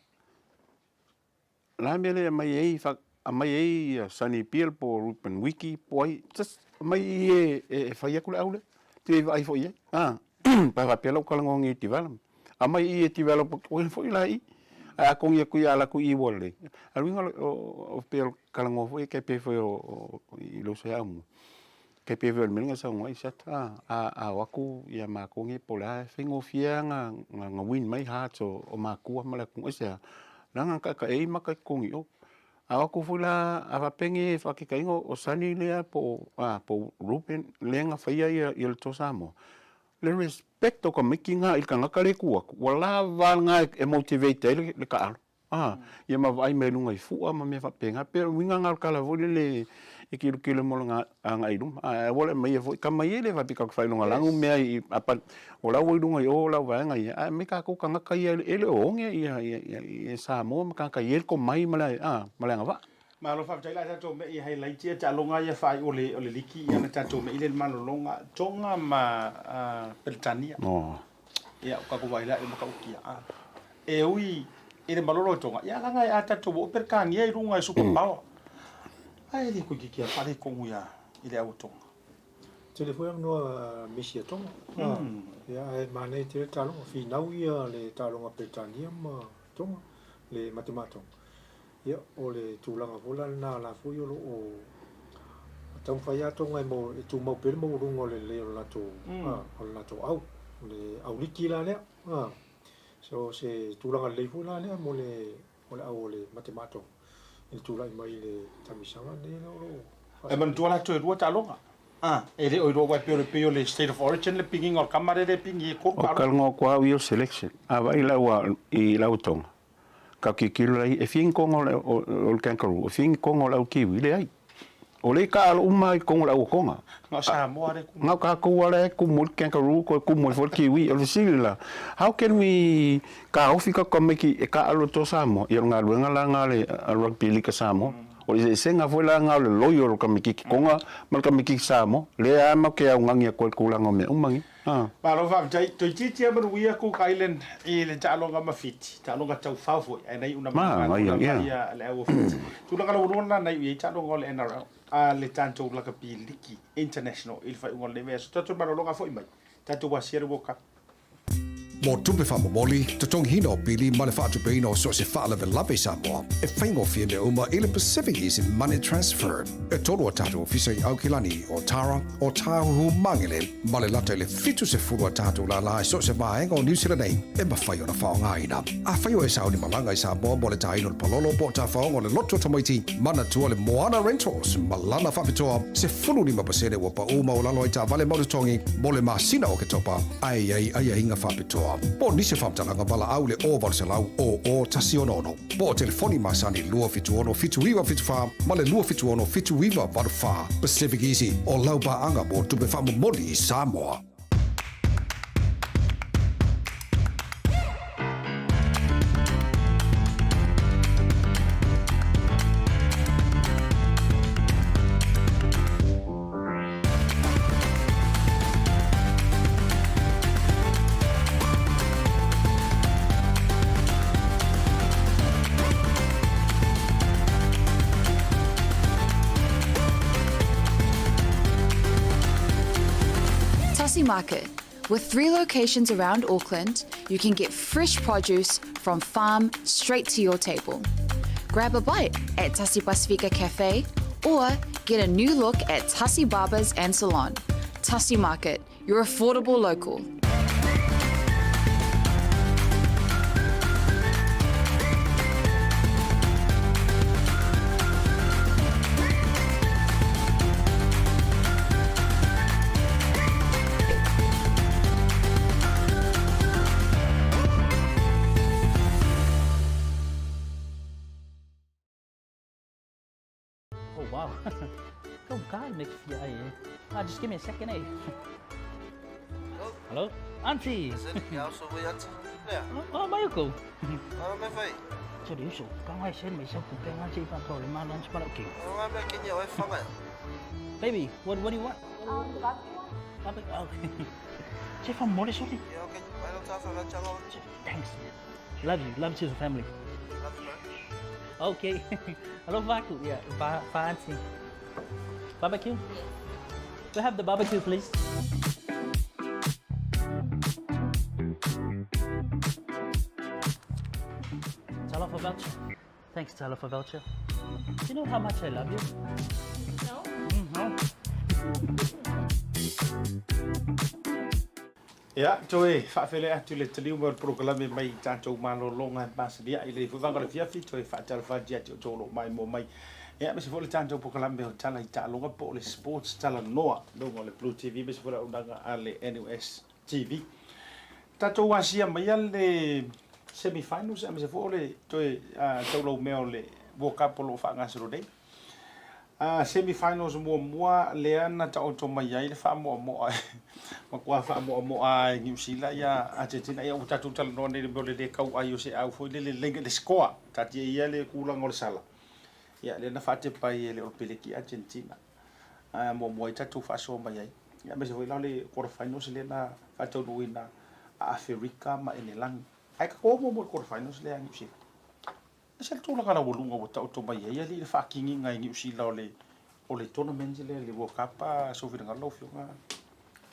la me le mai fa mai sani piel po rupen wiki poi just mai fa ya kula aule te vai foi pa va pe o kalanga ngi develop Amai I develop ko foi lai. A kong ia kui ala kui wole. Aluinga o pel kalango foi ke pe foi o I lo se amu. Ke pe foi menga sa ngoi sata a waku ia ma kongi pola fingo fianga nga win mai ha so o ma ku mala ku esa. Nanga ka e maka kongi o. A waku fula a pengi fa ke kaingo o sani lea po Ruben lenga faia ia il tosamo. Le respecto ko mikinga il kanga kale ku wala vanga e motivate le ka ia ma vai me lunga I fu ma me fa penga pero winga ngal kala vole le e kilo mo nga anga idum wala me vo kama ile va pika fa lunga langu me apa wala wo lunga yo la vanga ia me ka ku kanga ka ia ele onge ia sa mo ka ka ia ko mai mala mala nga va ma lo fa tai la tato me I highlight ia talonga ia fa ole liki ia na tato me ile malolonga tonga ma Britania ia ka ko vai la e maka ukia e ui ile malolo tonga ia langa ia tato bo perkani ia runga super power ai di ko kikia fa de kongu ia ile au tonga Telefone no misia tonga. Ya mane te talonga fi nau ia le talonga Britania ma tonga le matematonga. Ya ole tulanga vola na la fuyo o tau faya tonga mo tu mo per mo rungo le la to la to au le au liki la le so se tulanga le vola le mo le au le matematonga. Il tulai mai le tamisanga le lo. e man tuala to ru talonga ele o ro wa pe le state of origin le pinging or kamare le pingi ko o kalngo kwa wheel selection a vai la wa I la tonga ka ki kilo ai e fin kongo o kangaroo e fin kongo la kiwi le ai o le ka al umai kongo la konga nga Samoa le nga ka ko wala ku mul kangaroo ko ku mul for kiwi o sila how can we ka ofika ko me ki e ka alo to Samoa I nga luenga la nga le rugby league Samoa o le senga foi la nga le loyo ka me ki konga mal ka me ki Samoa le ama ke au ngangia ko kulango me umangi ma lo fa tai to titi ma ruia ko island I le talonga ma fit talonga tau fa foi ai nei una ma ia le au fit tu la lo rona nei I talonga le NRL le tanto la ka piliki international il fa un le mes to ma lo nga foi mai tanto wa sere boka Mo tupe wha momoli, te tong hina o pili ma le whaatu peina o so se whaala ve lawe Samoa. E whaingo fia me uma I le Pacificezy money transfer. E tolu a tātou ofisa I Aukilani o Tara o Tāhuhu Mangele ma le lata I le fitu se furu a tātou la la so se vaenga o New Zealand nei e ma whai o na whaonga ina. A whai o e sauni malanga I Samoa mo le taino le palolo po ta whaonga le loto tamaiti mana tua le Moana Rentals ma lana whapitoa se fulu ni mapasene wa pa uma o lalo I ta vale maututongi mo le masina o ke topa ai hinga whapitoa. Po nise whamtalanga wala au le oval se lau o tasi ono. Po telefoni masani lua fitu ono fitu iwa fitu wha, ma le lua fitu ono fitu iwa waru wha. Pacificezy o lau ba anga mo tupe whamu moli I Samoa. Tasi Market. With 3 locations around Auckland, you can get fresh produce from farm straight to your table. Grab a bite at Tasi Pacifica Cafe or get a new look at Tasi Barbers and Salon. Tasi Market, your affordable local. Oh wow. Oh God, makes you just give me a second, eh? Hello? Auntie! Oh, Vaoliko. Serioso, con ai sen mi sa ku penga si pa ko le malan sa palaki. Baby, what do you want? Okay. Chef from Morisoli. Thanks. Love you as a family. Okay. Hello, Vaku. Yeah, fancy. Barbecue? We have the barbecue, please. Talofa voucher. Thanks, Talofa voucher. Do you know how much I love you? No? No. Ya, toi, whaafele atu le taliu mo programe mai tātou malolonga Basilia i le fuwanga le fiafi, toi whaatalafatia te o tolo mai mo mai. Ya, mese fole tātou programe o tala i tālonga po le sports Talanoa, nongo le BluTV, mese fole unanga a le NUS TV. Tātou wasia mai le semi-finals, mese fole toi taulau meo le World Cup o lo whaangasiro nei. Semi-finals mua lea na tau mai ai le wha mua ma kua wha mua New Zealand ia Argentina ia utatu Talanoa nei le bole le kau ai o se au foi le lenga le score tati ia le kulang o le sala ia le na whate pai le orpele ki Argentina mua i tatu wha so mai ai ia me se foi lau le quarterfinals le na whatau nuina a Afrika ma ene lang ai ka komo mo quarterfinals le a New Zealand se tu la kana volunga o tau mai ia le whakingi ngai New Zealand o le tournament le World Cup so vira ngalo fionga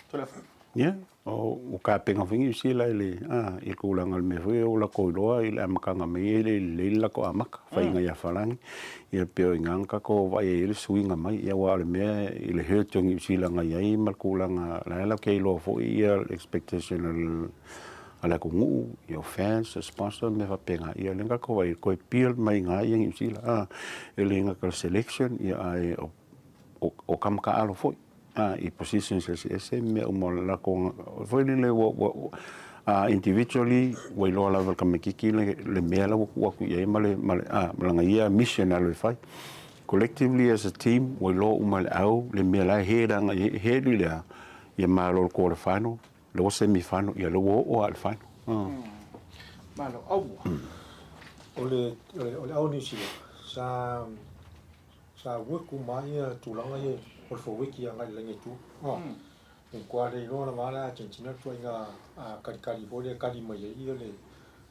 Toleafoa. Ya, o ka penga fingi si la le il kulang al me foi o la koiloa il amakanga me le la ko amaka fainga ya falangi il peo inganga ko vai il swinga mai ya wa le me il hurting si la ngai ai mal kulang la ke lo fo ia expectation ala ko ngu yo fans sponsor me fa penga ia lenga ko vai ko pil mai ngai yang si la lenga ko selection ia ai o kamka alo foi I positions ese me mo la con foi le individually we lo la ka me kiki le me la wa ku ye male malanga ia mission ala fai collectively as a team we lo mal au le me la hera he le ia malo quarter final lo semi final ia lo o al final malo au ole au ni si sa weku mai tulanga ye o fo wiki anga lengi tu en kware no na mala Argentina tu inga kali bo le kali mai ye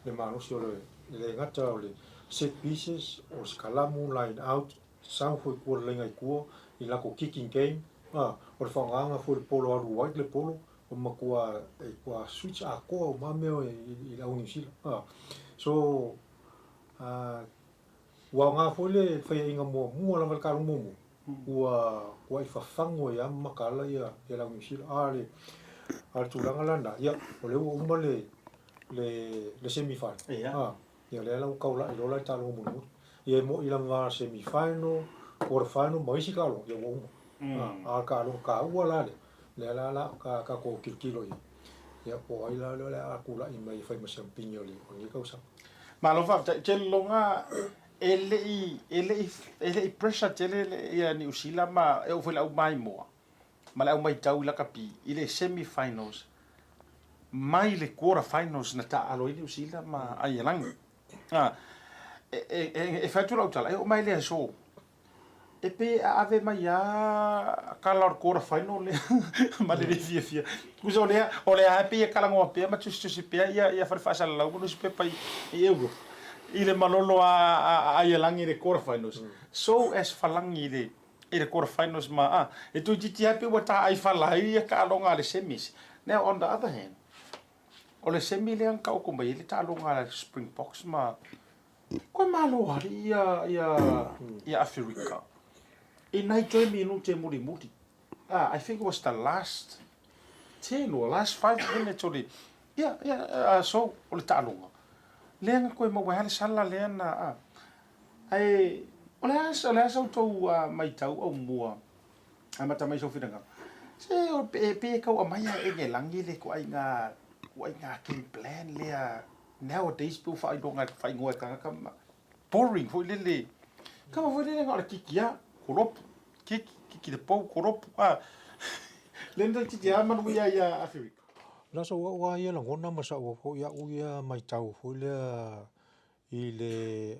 le mano si le ngata le set pieces o skalamu line out sa fo ko lenga ku I la ko kicking game o fo nga fo polo alu white le polo o makua kwa switch a ko mameo I la unisil so wa nga fo le fa inga mo la mal kalu mo ua I whafango ia makala ia la unisila ale tulanga landa ia o le uma le semifinal ia le lau kaula I lola I talo munu ia mo I langa semifinal quarterfinal mai si kalo ia o uma kalo ka ua lale le la ka ko kilkilo ia po ai la akula I mai fai masampinyo le o ni kausa malo fa tel longa ele pressure tele ia New Zealand ma e o foi lau mai moa ma lau mai tau la kapi ile semi-finals mai le quarter-finals na ta alo I New Zealand ma ai lang e fatu lau tala o mai le so e pe ave mai ya kala quarter-final le ma le fia kuso le happy kala ngo pe ma tu pe ia fa sa lau no pe pai euro ile malolo a Ielangi le quarterfinals so as falangi le quarterfinals ma e tu titi happy wa ta ai falai ka longa le semis now on the other hand o le semi le an ka o mai le ta longa le Springboks ma ko malo ia Africa in 9 minutes muri I think it was the last 10 or last 5 minutes or so o le ta longa lenga koe mo wahale sala lena ai ole asa to mai tau Aumua amata mai so finanga se o pe ka o mai e langi le ko ai nga game plan le nowadays people fai donga fai ngoe ka boring foi le kama foi le ngala kikia korop kiki de pau korop lenda kikia manu ia Africa la so wa ia la ngona masa o fo ia mai tau fo le ile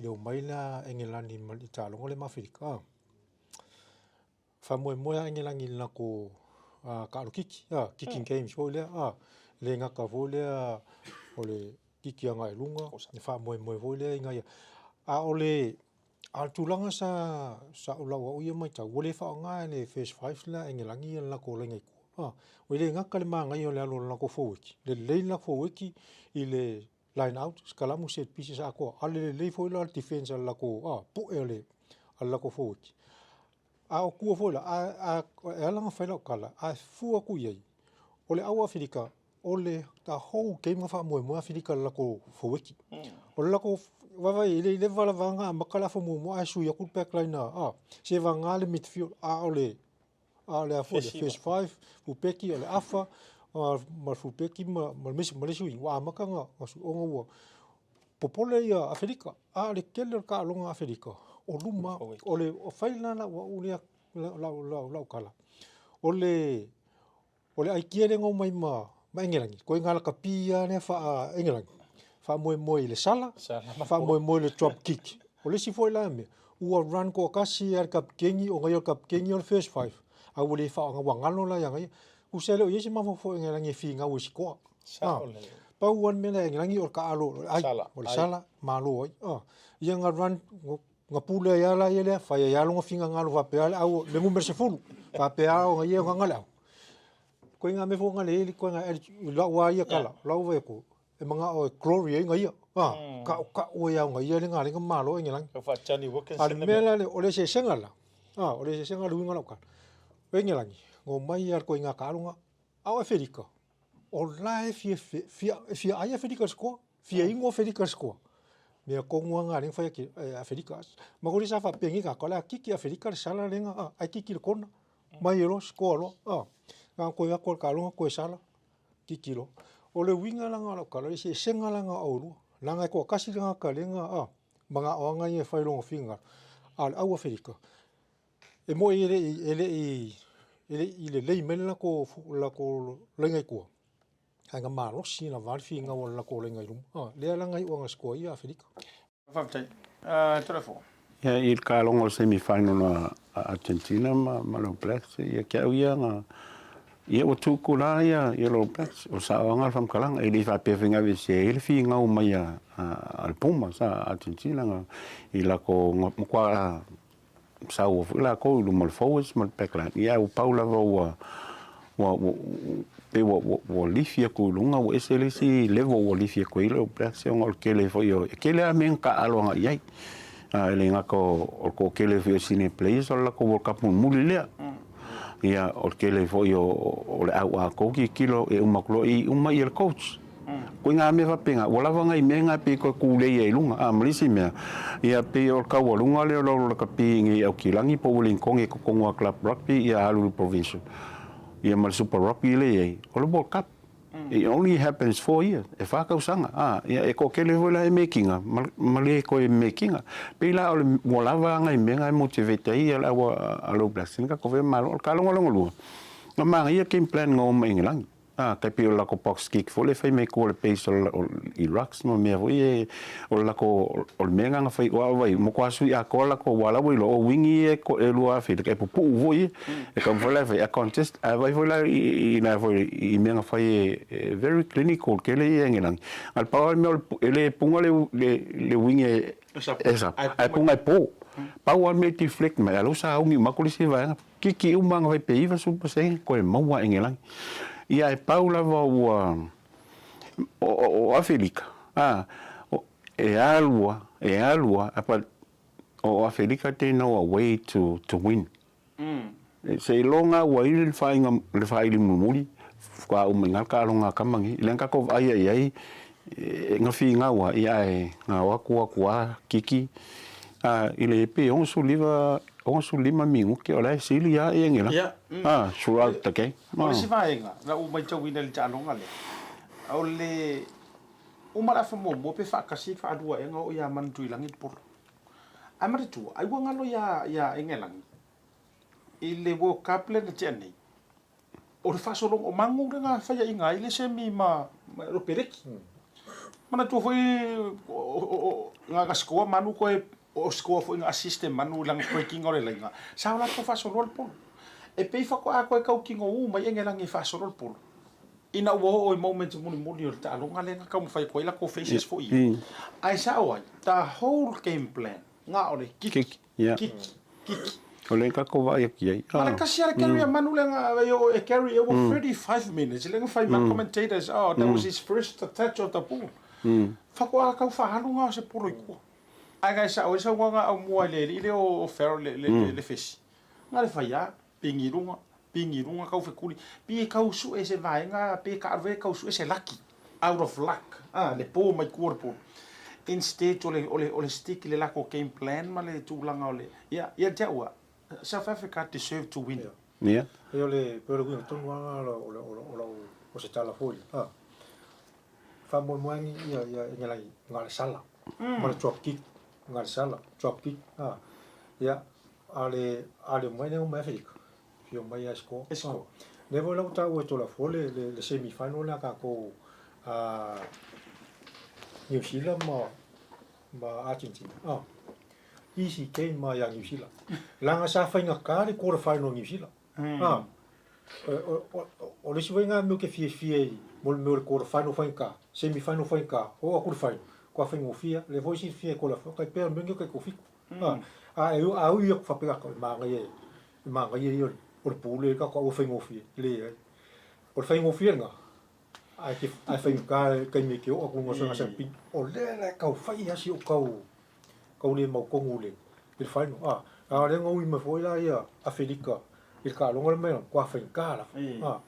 o mai la engelani mal italo ngole mafrika fa mo engelani la ko ka kicking games fo le nga ka fo le o le kiki anga lunga fa mo fo le nga ole al tulanga sa ula wa ia mai tau le fa nga le first 5 la engelani la ko le ngai o le ngaka le manga I o le alo la ko fowiki le leila fowiki I le line out skalamu set pieces ako ale le foi la defense la ko pu ele ala ko forward a ku foi la a ala nga fa la kala a fu ku ye ole awa Afrika ole ta ho game fa mo Afrika la ko forward ole la ko wa ile vala vanga makala fo mo a su ya ku back line se vanga le midfield ole a for the first 5 fu peki ole afa ma fu peki ma su wa makanga su ongo popole ya Afrika le keller ka longa Afrika o luma ole o faila la wa ulia la kala ole ai kiere ngo mai ma engelangi ko ngala kapia ne fa engelangi fa mo le sala fa mo le drop kick ole si foi la me u run ko kasi ar kap kengi o ngayo kap kengi on first 5 a ule fa nga wangalo la yang u sele o yesi ma fo engelangi fi nga u siko pa uan me le engelangi o ka alo ai o sala malo yang run nga pula ya la yele fa ya lo finga ngalo va pe ala au le number se fulu fa pe au nga ye nga ngala ko nga me fo nga le ko nga la wa ya kala la wa ko e manga o glory nga ya ka o ya nga ye nga nga malo ngelang fa chani woken al mela le ole se sengala ole se sengalu nga la ka ngelang ngo mai ar ko nga ka nga au Afrika o life fi ai Afrika sko fi ingo Afrika sko me ko nga ring fa ki Afrika ma ko sa fa pengi ka kola kiki Afrika sala lenga ai kiki ko mai ro skolo nga ko ya ko ka lo ko sala kiki lo o le winga langa lo ka lo se senga langa o langa ko kasi langa ka lenga manga o nga ye fa lo finga al au Afrika e mo ile le mela ko lenga ko nga malo si na val fi nga wala ko lenga rum le langa i nga sko ia Afrika Faftai. Toleafoa. Ya il kalongo semi-final na Argentina ma lo Blacks ya kia uia nga ia o tuku la ia lo Blacks o sa anga fam kalang e li fa pefinga vi se il fi nga o mai al Puma sa Argentina nga ila ko kwa sa o la ko lu mal forwards mal backline ia o Paula wa wo lifia ko lunga o SLC level wo lifia ko ilo Blacks ngol kele fo yo kele amen ka alo nga yai ele nga ko kele fo sine players o la ko World Cup muli le ia o kele fo yo o le au ko ki kilo e umaklo i uma il coach ko nga me fa penga wala vanga i menga pe ko kule e lunga mlisi me ia pe o ka wo lunga le lo ka pi ngi o kilangi po wolin konge ko ngwa club rugby ia alu provincial ia mal super rugby le e o le World Cup it only happens 4 years e fa ka usanga ia e ko kele vola e makinga male ko e makinga pe la o wala vanga i menga motivate ia la wa alo blasinga ko ve mal o ka longo nga ma ia game plan ngom engelang ka pe la ko box kick fo le fai me ko le pace o Iraq no me voi o la ko o menga nga fai wa vai mo kwa su ya ko la ko wala voi lo wingi e ko e lua fe ke pu voi e ka vola fai a contest a vai vola i na voi i menga fai very clinical ke le engelang al pa me ele punga le wingi esa ai punga po pa wa me ti flick me alo sa ungi makulisi va kiki umanga vai pe iva super sen ko e maua engelang ia e Paula o Afrika e alua apa o Afrika te no a way to win se longa wa il fai mumuri kwa umenga ka longa kamangi lenga ko ai nga fi nga wa ia nga wa kwa kiki ile pe on su lima mingu ke ola sili ya ngela sura take o si vaenga na o mai tau ina le talonga le o le o mara fa mo pe fa kasi fa dua enga o ya man tu ilangi por ai mara tu ai wanga lo ya engelang ile wo kaple de tene o fa so long o mangu nga fa ya inga ile semi ma ro pereki mana tu foi nga kasko manu ko o score foi nga system manu lang breaking ore lenga sa la ko fa solol pol e pe fa ko a ko ka kingo mai engelang i fa solol pol ina wo o moment muni o ta longa lenga ka mo fa ko ila ko faces fo i ai sa o ta whole game plan nga ore kick o lenga ko va ki ai ala ka sia carry manu lenga yo carry over 35 minutes lenga fa my commentators that was his first touch of the ball Whakoa kau whahalunga o se poro i kua. Ai kai sa o sa wanga Aumua le o fero le fish. Nga le whaia, pingirunga kau whekuri. Pi kau su e se vaenga, pe ka arwe kau su e se lucky. Out of luck. Le po mai kua po. Instead ole stick le lako game plan ma le tūlanga ole. Ia te ua. South Africa deserve to win. Yeah. E ole pero ku tonu anga o se Talanoa. Fa mo moangi ia ngai ngai sala. Ma le drop kick ngai sala, drop kick. Ia ale mai ne o mai Afrika. Fio mai a score. Never lau ta o Toleafoa le semi final la ka ko New Zealand ma Argentina. Easy game ma ya New Zealand. Langa sa fainga ka le quarter final New Zealand. O le siwenga mo ke fie mo le quarter final fainga, semi final fainga, o quarter final. Ko fainga fia, le voice fie ko la ka pe mengo ke ko fi. Eu ia fa pega ko ma ngai yo o pule ka ko fainga fie. Le o fainga fie nga. Ai fainga ka me ke o ko ngo sa pin. O le ka fai asi o kau le mau kongu le il final le ngoi me foi la ia Afrika il ka longa me kwa fain kala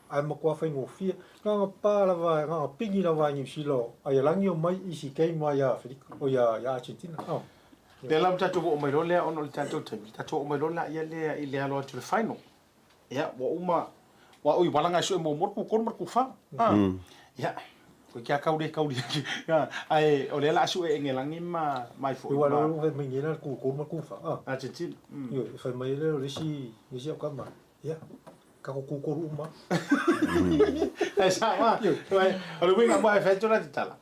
ai mo kwa fain ofia nga pa la va nga pingi la va ni silo ai langi o mai isi kai mai ya Afrika o ya Argentina le lam tatu o mai le ono le tatu tatu o mai la ia le ile alo to the final ia wa ui walanga so mo ku kon ku fa ia ko kia kauri ai o le la su e ngelangi mai fo wa lo ve mengena ku ku fa Argentina yo fa mai le si o kama ya ka ku uma ai sa ma o le winga mai fa tona tala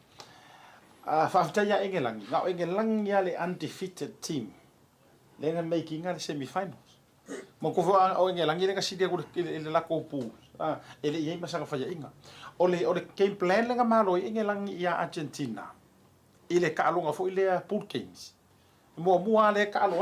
fa fa ya ngelangi ya le undefeated team le nga making al semi finals mo ko o ngelangi le ka sidia ku le la ko pu ele ia masaka fa ya inga ole game plan lenga malo ngelangi ia Argentina ile ka alonga fo ile pool games mo le ka alo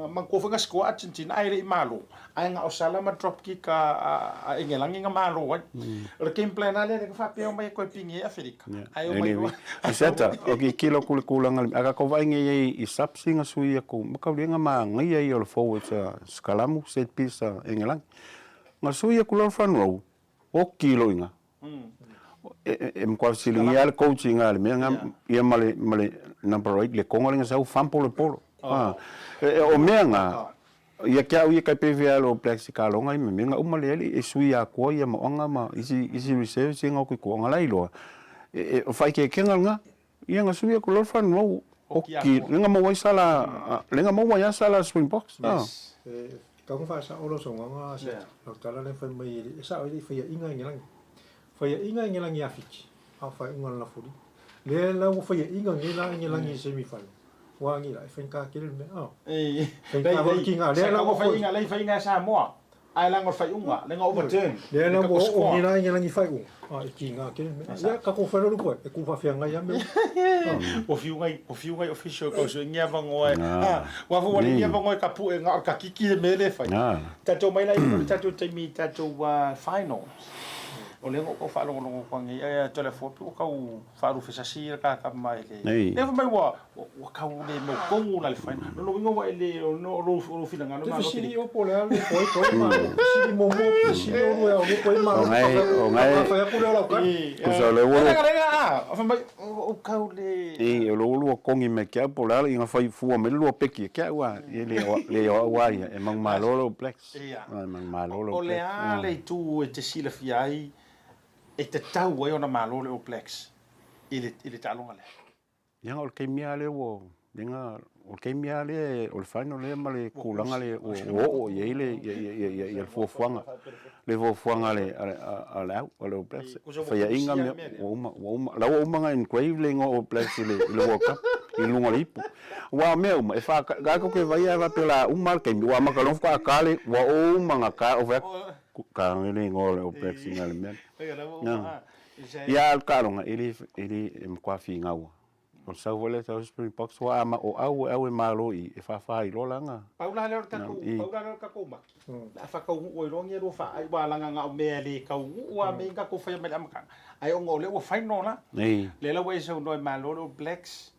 man ko fanga sko Argentina ai le malo ai nga osala ma drop kick a ngelangi nga malo le game plan ale le fa pe mai ko pingi Afrika ai o mai Asiata okay kilo kulanga aga ko vai nge I sapsinga sui ko makalenga ma ngai ai o forward skalamu set piece ngelangi nga sui ko lo fanro o kilo inga kwa silingi al coaching al menga ia male number 8 le kongolinga sa fampo le polo o menga ia kia ia kai PV alo plexika longa I menga umale ali sui a ko ia ma onga ma isi reserve singa ko ko ngala ilo o fai ke kenga nga ia nga sui ko lo fan no o ki lenga mo wai sala Springboks ka ko fa sa olo so nga sa lo tala le fa mai sa o fa inga ngelang fa inga ngelang ya fiki a fa ngal la furi le la wo fa inga ngelang semi final wa ngi la fa ka ke me fa ka ho ki nga le la wo fa inga Samoa ai la ngor fa unga le nga overturn le la wo ngelang fa ki nga ke me ya ka ko fa lo ko e ku fa fa nga ya me o fiunga official ko so ngia bangoe wa fu wali ngia bangoe ka pu nga ka kiki me le fa tato mai la tato temi tato finals o le ko fa lo ko ngi Toleafoa pu ka u fa ru fesa si ka mai le mai wa ka u le mo ko na le final no wingo wa le no ro fina nga no ma si o po le ko ma si mo si no o ko ma o ngai fa ya ku le la ka so le wo fa mai o ka u le o lo ko ngi me kia po la inga fa fu me lo peki kia wa le wa e mang malolo plex mang malolo o le ale tu te sila fiai e te tau ai ona malo le o plex ile talonga le yang o ke mia le wo denga o ke mia le o final le male kulanga le o ye le fuanga le ala o le plex fa ya inga me o uma in craving o plex le wo ka I lunga lipu wa me e fa ga ko ke vai va pela uma ke wa ma ka lo fa kale wa o manga ka o va ka ngene ngol o plex ngal me ya al kalonga ili kwa fi ngawa O sau wale tau Springboks wa ama o au e malo I e whawhai lo langa. Paula leo ka ko maki. La fa ka o rongi ro fa ai wa langa nga me le ka wa me ka ko fa me amaka. Ai o ngole o fa no la. Nei. Le la we so no malo lo blacks.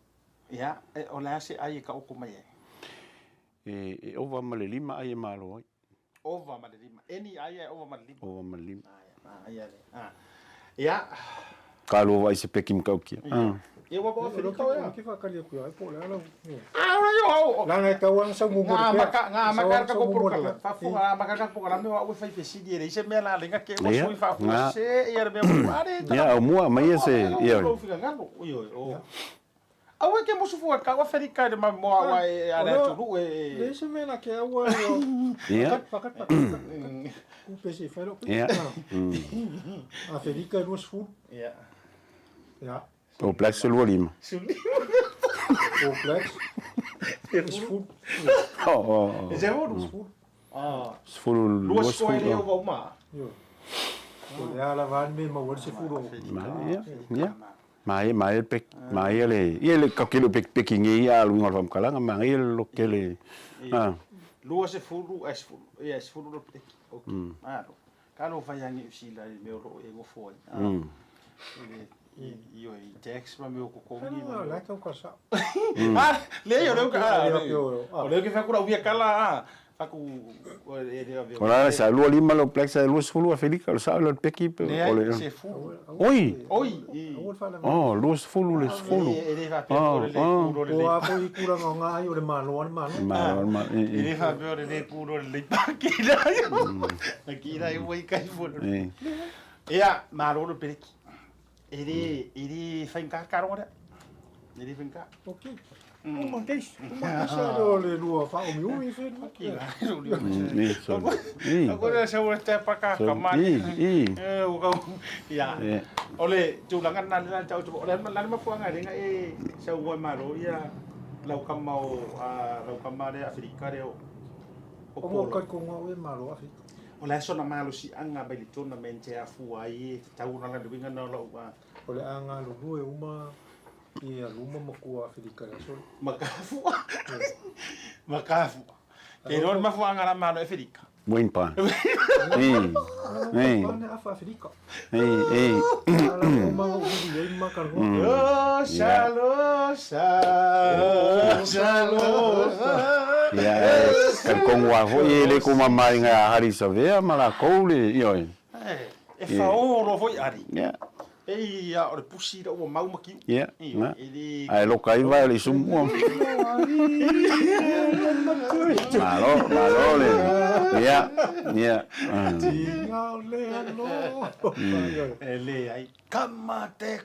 Ya, o la se ai ka o ko mai. E ova male lima ai e malo ai. Ova male lima. Eni ai ova male lima. Ova male lima. Ai ai. Ya. Ka lo vai se peki mkaukia. E wa ba Pero feliz que fa kali ku ai po le ala. ora yo. La na ka wan sa mu mo. Nga maka ka ko por kala. Fa fu maka ka por kala me wa fa fesi dire se me la lenga ke mo sui fa fu se ia me mo are. Ya Aumua mai ese ia. Awe ke mo su fu ka wa ferika de ma mo wa ara tu e. Le se me na ke awa yo. Ia. Pakat. Ku pesi fa lo. Ia. A Federica no fu. Ja. Ja. O Black Silver lima. O Flex. Is fu. Oh. Is er fu? Ah. Full Luas ko ele o ma. Yo. O le ala van me ma wor se fu ro. Ia. Mai pek mai ele ka kilo pek ngi ya lu ngor fam kala nga ngi lo kele. Luas e fu es fu. Yes, fu ro pek. Okay. Ah. Kalo fa yangi usila me ro e go foi. Io I Jax ma meu kokongi No, la ka ka sa. Le yo le ka. O le que fa kura via kala. Fa ku Ora sa lu lima lo Black sa lu full a Felica lo sa lo peki ole. Se fu. Oi. Oh, lu full le full. Ele fa pure le puro le. O a ko I kura nga ai o le malo Ma. Ele fa pure le puro le pakira. Akira I wai kai fu. Ia, malo le peki. Ele fa encar caro ora. Ele vem cá. Ok. Uma queixa. Uma queixa le lua fa o miu I fe. Agora se o este para cá, camani. O ka. Ia. Ole, tu langan na tau tu. Ole, lan ma fuanga ringa se o maro ia lau kamau lau kamare Afrika re o. O mo ka ko ngau e malo afi. Ole so na malo si anga beli tona mente a fuai tau na la winga na lau wa. Ole anga lu e uma I a luma maku Afrika ra so. Makafu. Makafu. Ke non ma fuanga na malo Afrika. Buen pan. Pane afa Afrika. Ala uma o di ma kargo. Oh, shalom. Ya, kan kong wa fo ele ko mamai nga hari sa vea mala koule ioi. E fa oro foi ari. Ya. Ei, a ore pusi da o mau maki. Ya. Ele Ai lo kai vai le sumu. Malo le. Ya. Tingau le no. Ele ai kamate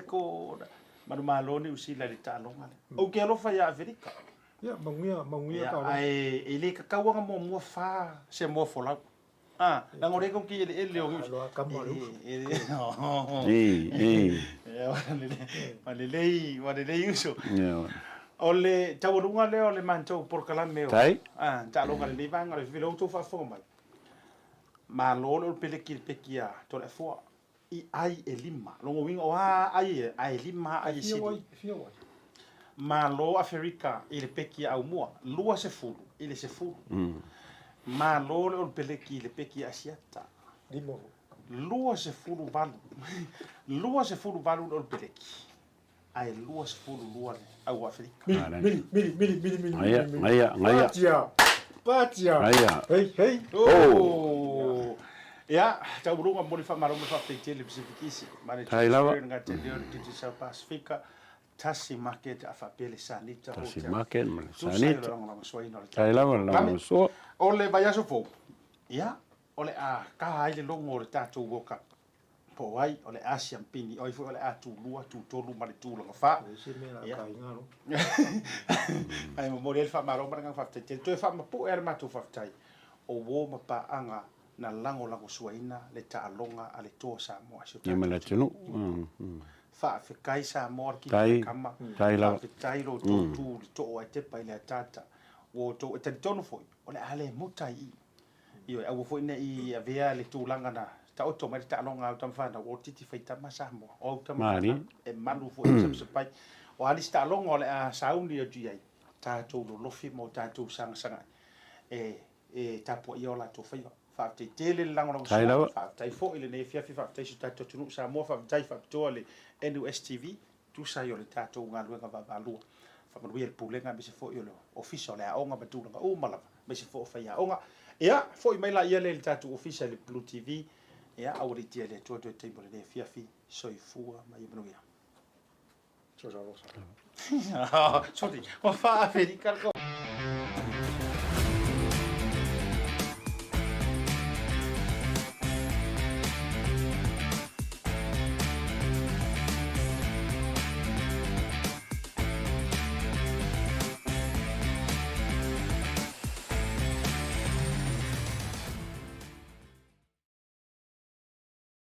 ko. Manu malo ni usila le talonga. O ke lo fa ya Afrika. Ya, manguia ka. Ai ele ka kawanga mo fa se mo fola. La ngore ko ki ele o. Alo kamaru. Walelei uso. Ya. Ole tawurunga le ole mancho por kala meo. Tai? Ta lo kala livanga le vilo to fa foma. Ma lo pekia Toleafoa. I ai elima. Longo wing o ai elima ai sidi. Ma lo Afrika ile pekia Aumua. Lua se fulu. Ile se fulu. Ma lo le peleki le pekia Asiata. Limo. Lua se fulu valu. Lua se fulu valu le peleki. Ai lua se fulu lua le au Afrika. Mili. Ngaya. Patia. Ngaya. Hey. Oh. Ya, tau burunga mo fa maro mo fa tele Pacificezy. Mare Tai lava. nga te DIGICEL Pacifica. Tasi Market a fa pele sanita. Tasi Market, sanita. Tai lava so. Ole vai aso fo. Ya, ole a ka ai le longo le tatu woka. Po ai ole Asian pini, oi fo ole a tu lua tu tolu mare tu lo fa. Se me la kai ngalo. Ai mo model fa maro mara fa tele. Tu fa ma po er ma tu fa tai. O wo ma pa anga na lango suaina le taalonga ale to Samoa so. Ye mala tunu. Fa fe kai Samoa ki kama. Tai la. Tai lo tu to ai te pai le tata. Wo to te tono foi. Ole ale mutai. Io au foi ne I avea le tu langa na ta o to mai ta longa tam fa na o titi fai ta masamo o tam Mari. e malu fo e se pai o ali sta longa le a sauni o dia ta to lo lofi mo ta to sang sanga e ta po io la to fai fa te tele lango no Kai lawa. fa tai fo ile ne fia fa tai ta to tunu sa mo fa tai fa to le NUSTV tu sa yo le ta to nga lu nga va lu fa mo el pulenga be se fo yo lo official le a onga ba tu nga o mala be se fo fa ya onga ia foi mai la ia le tatu official le BluTV ia auri tia le to table le fiafi soifua mai manoia sorry o fa America ko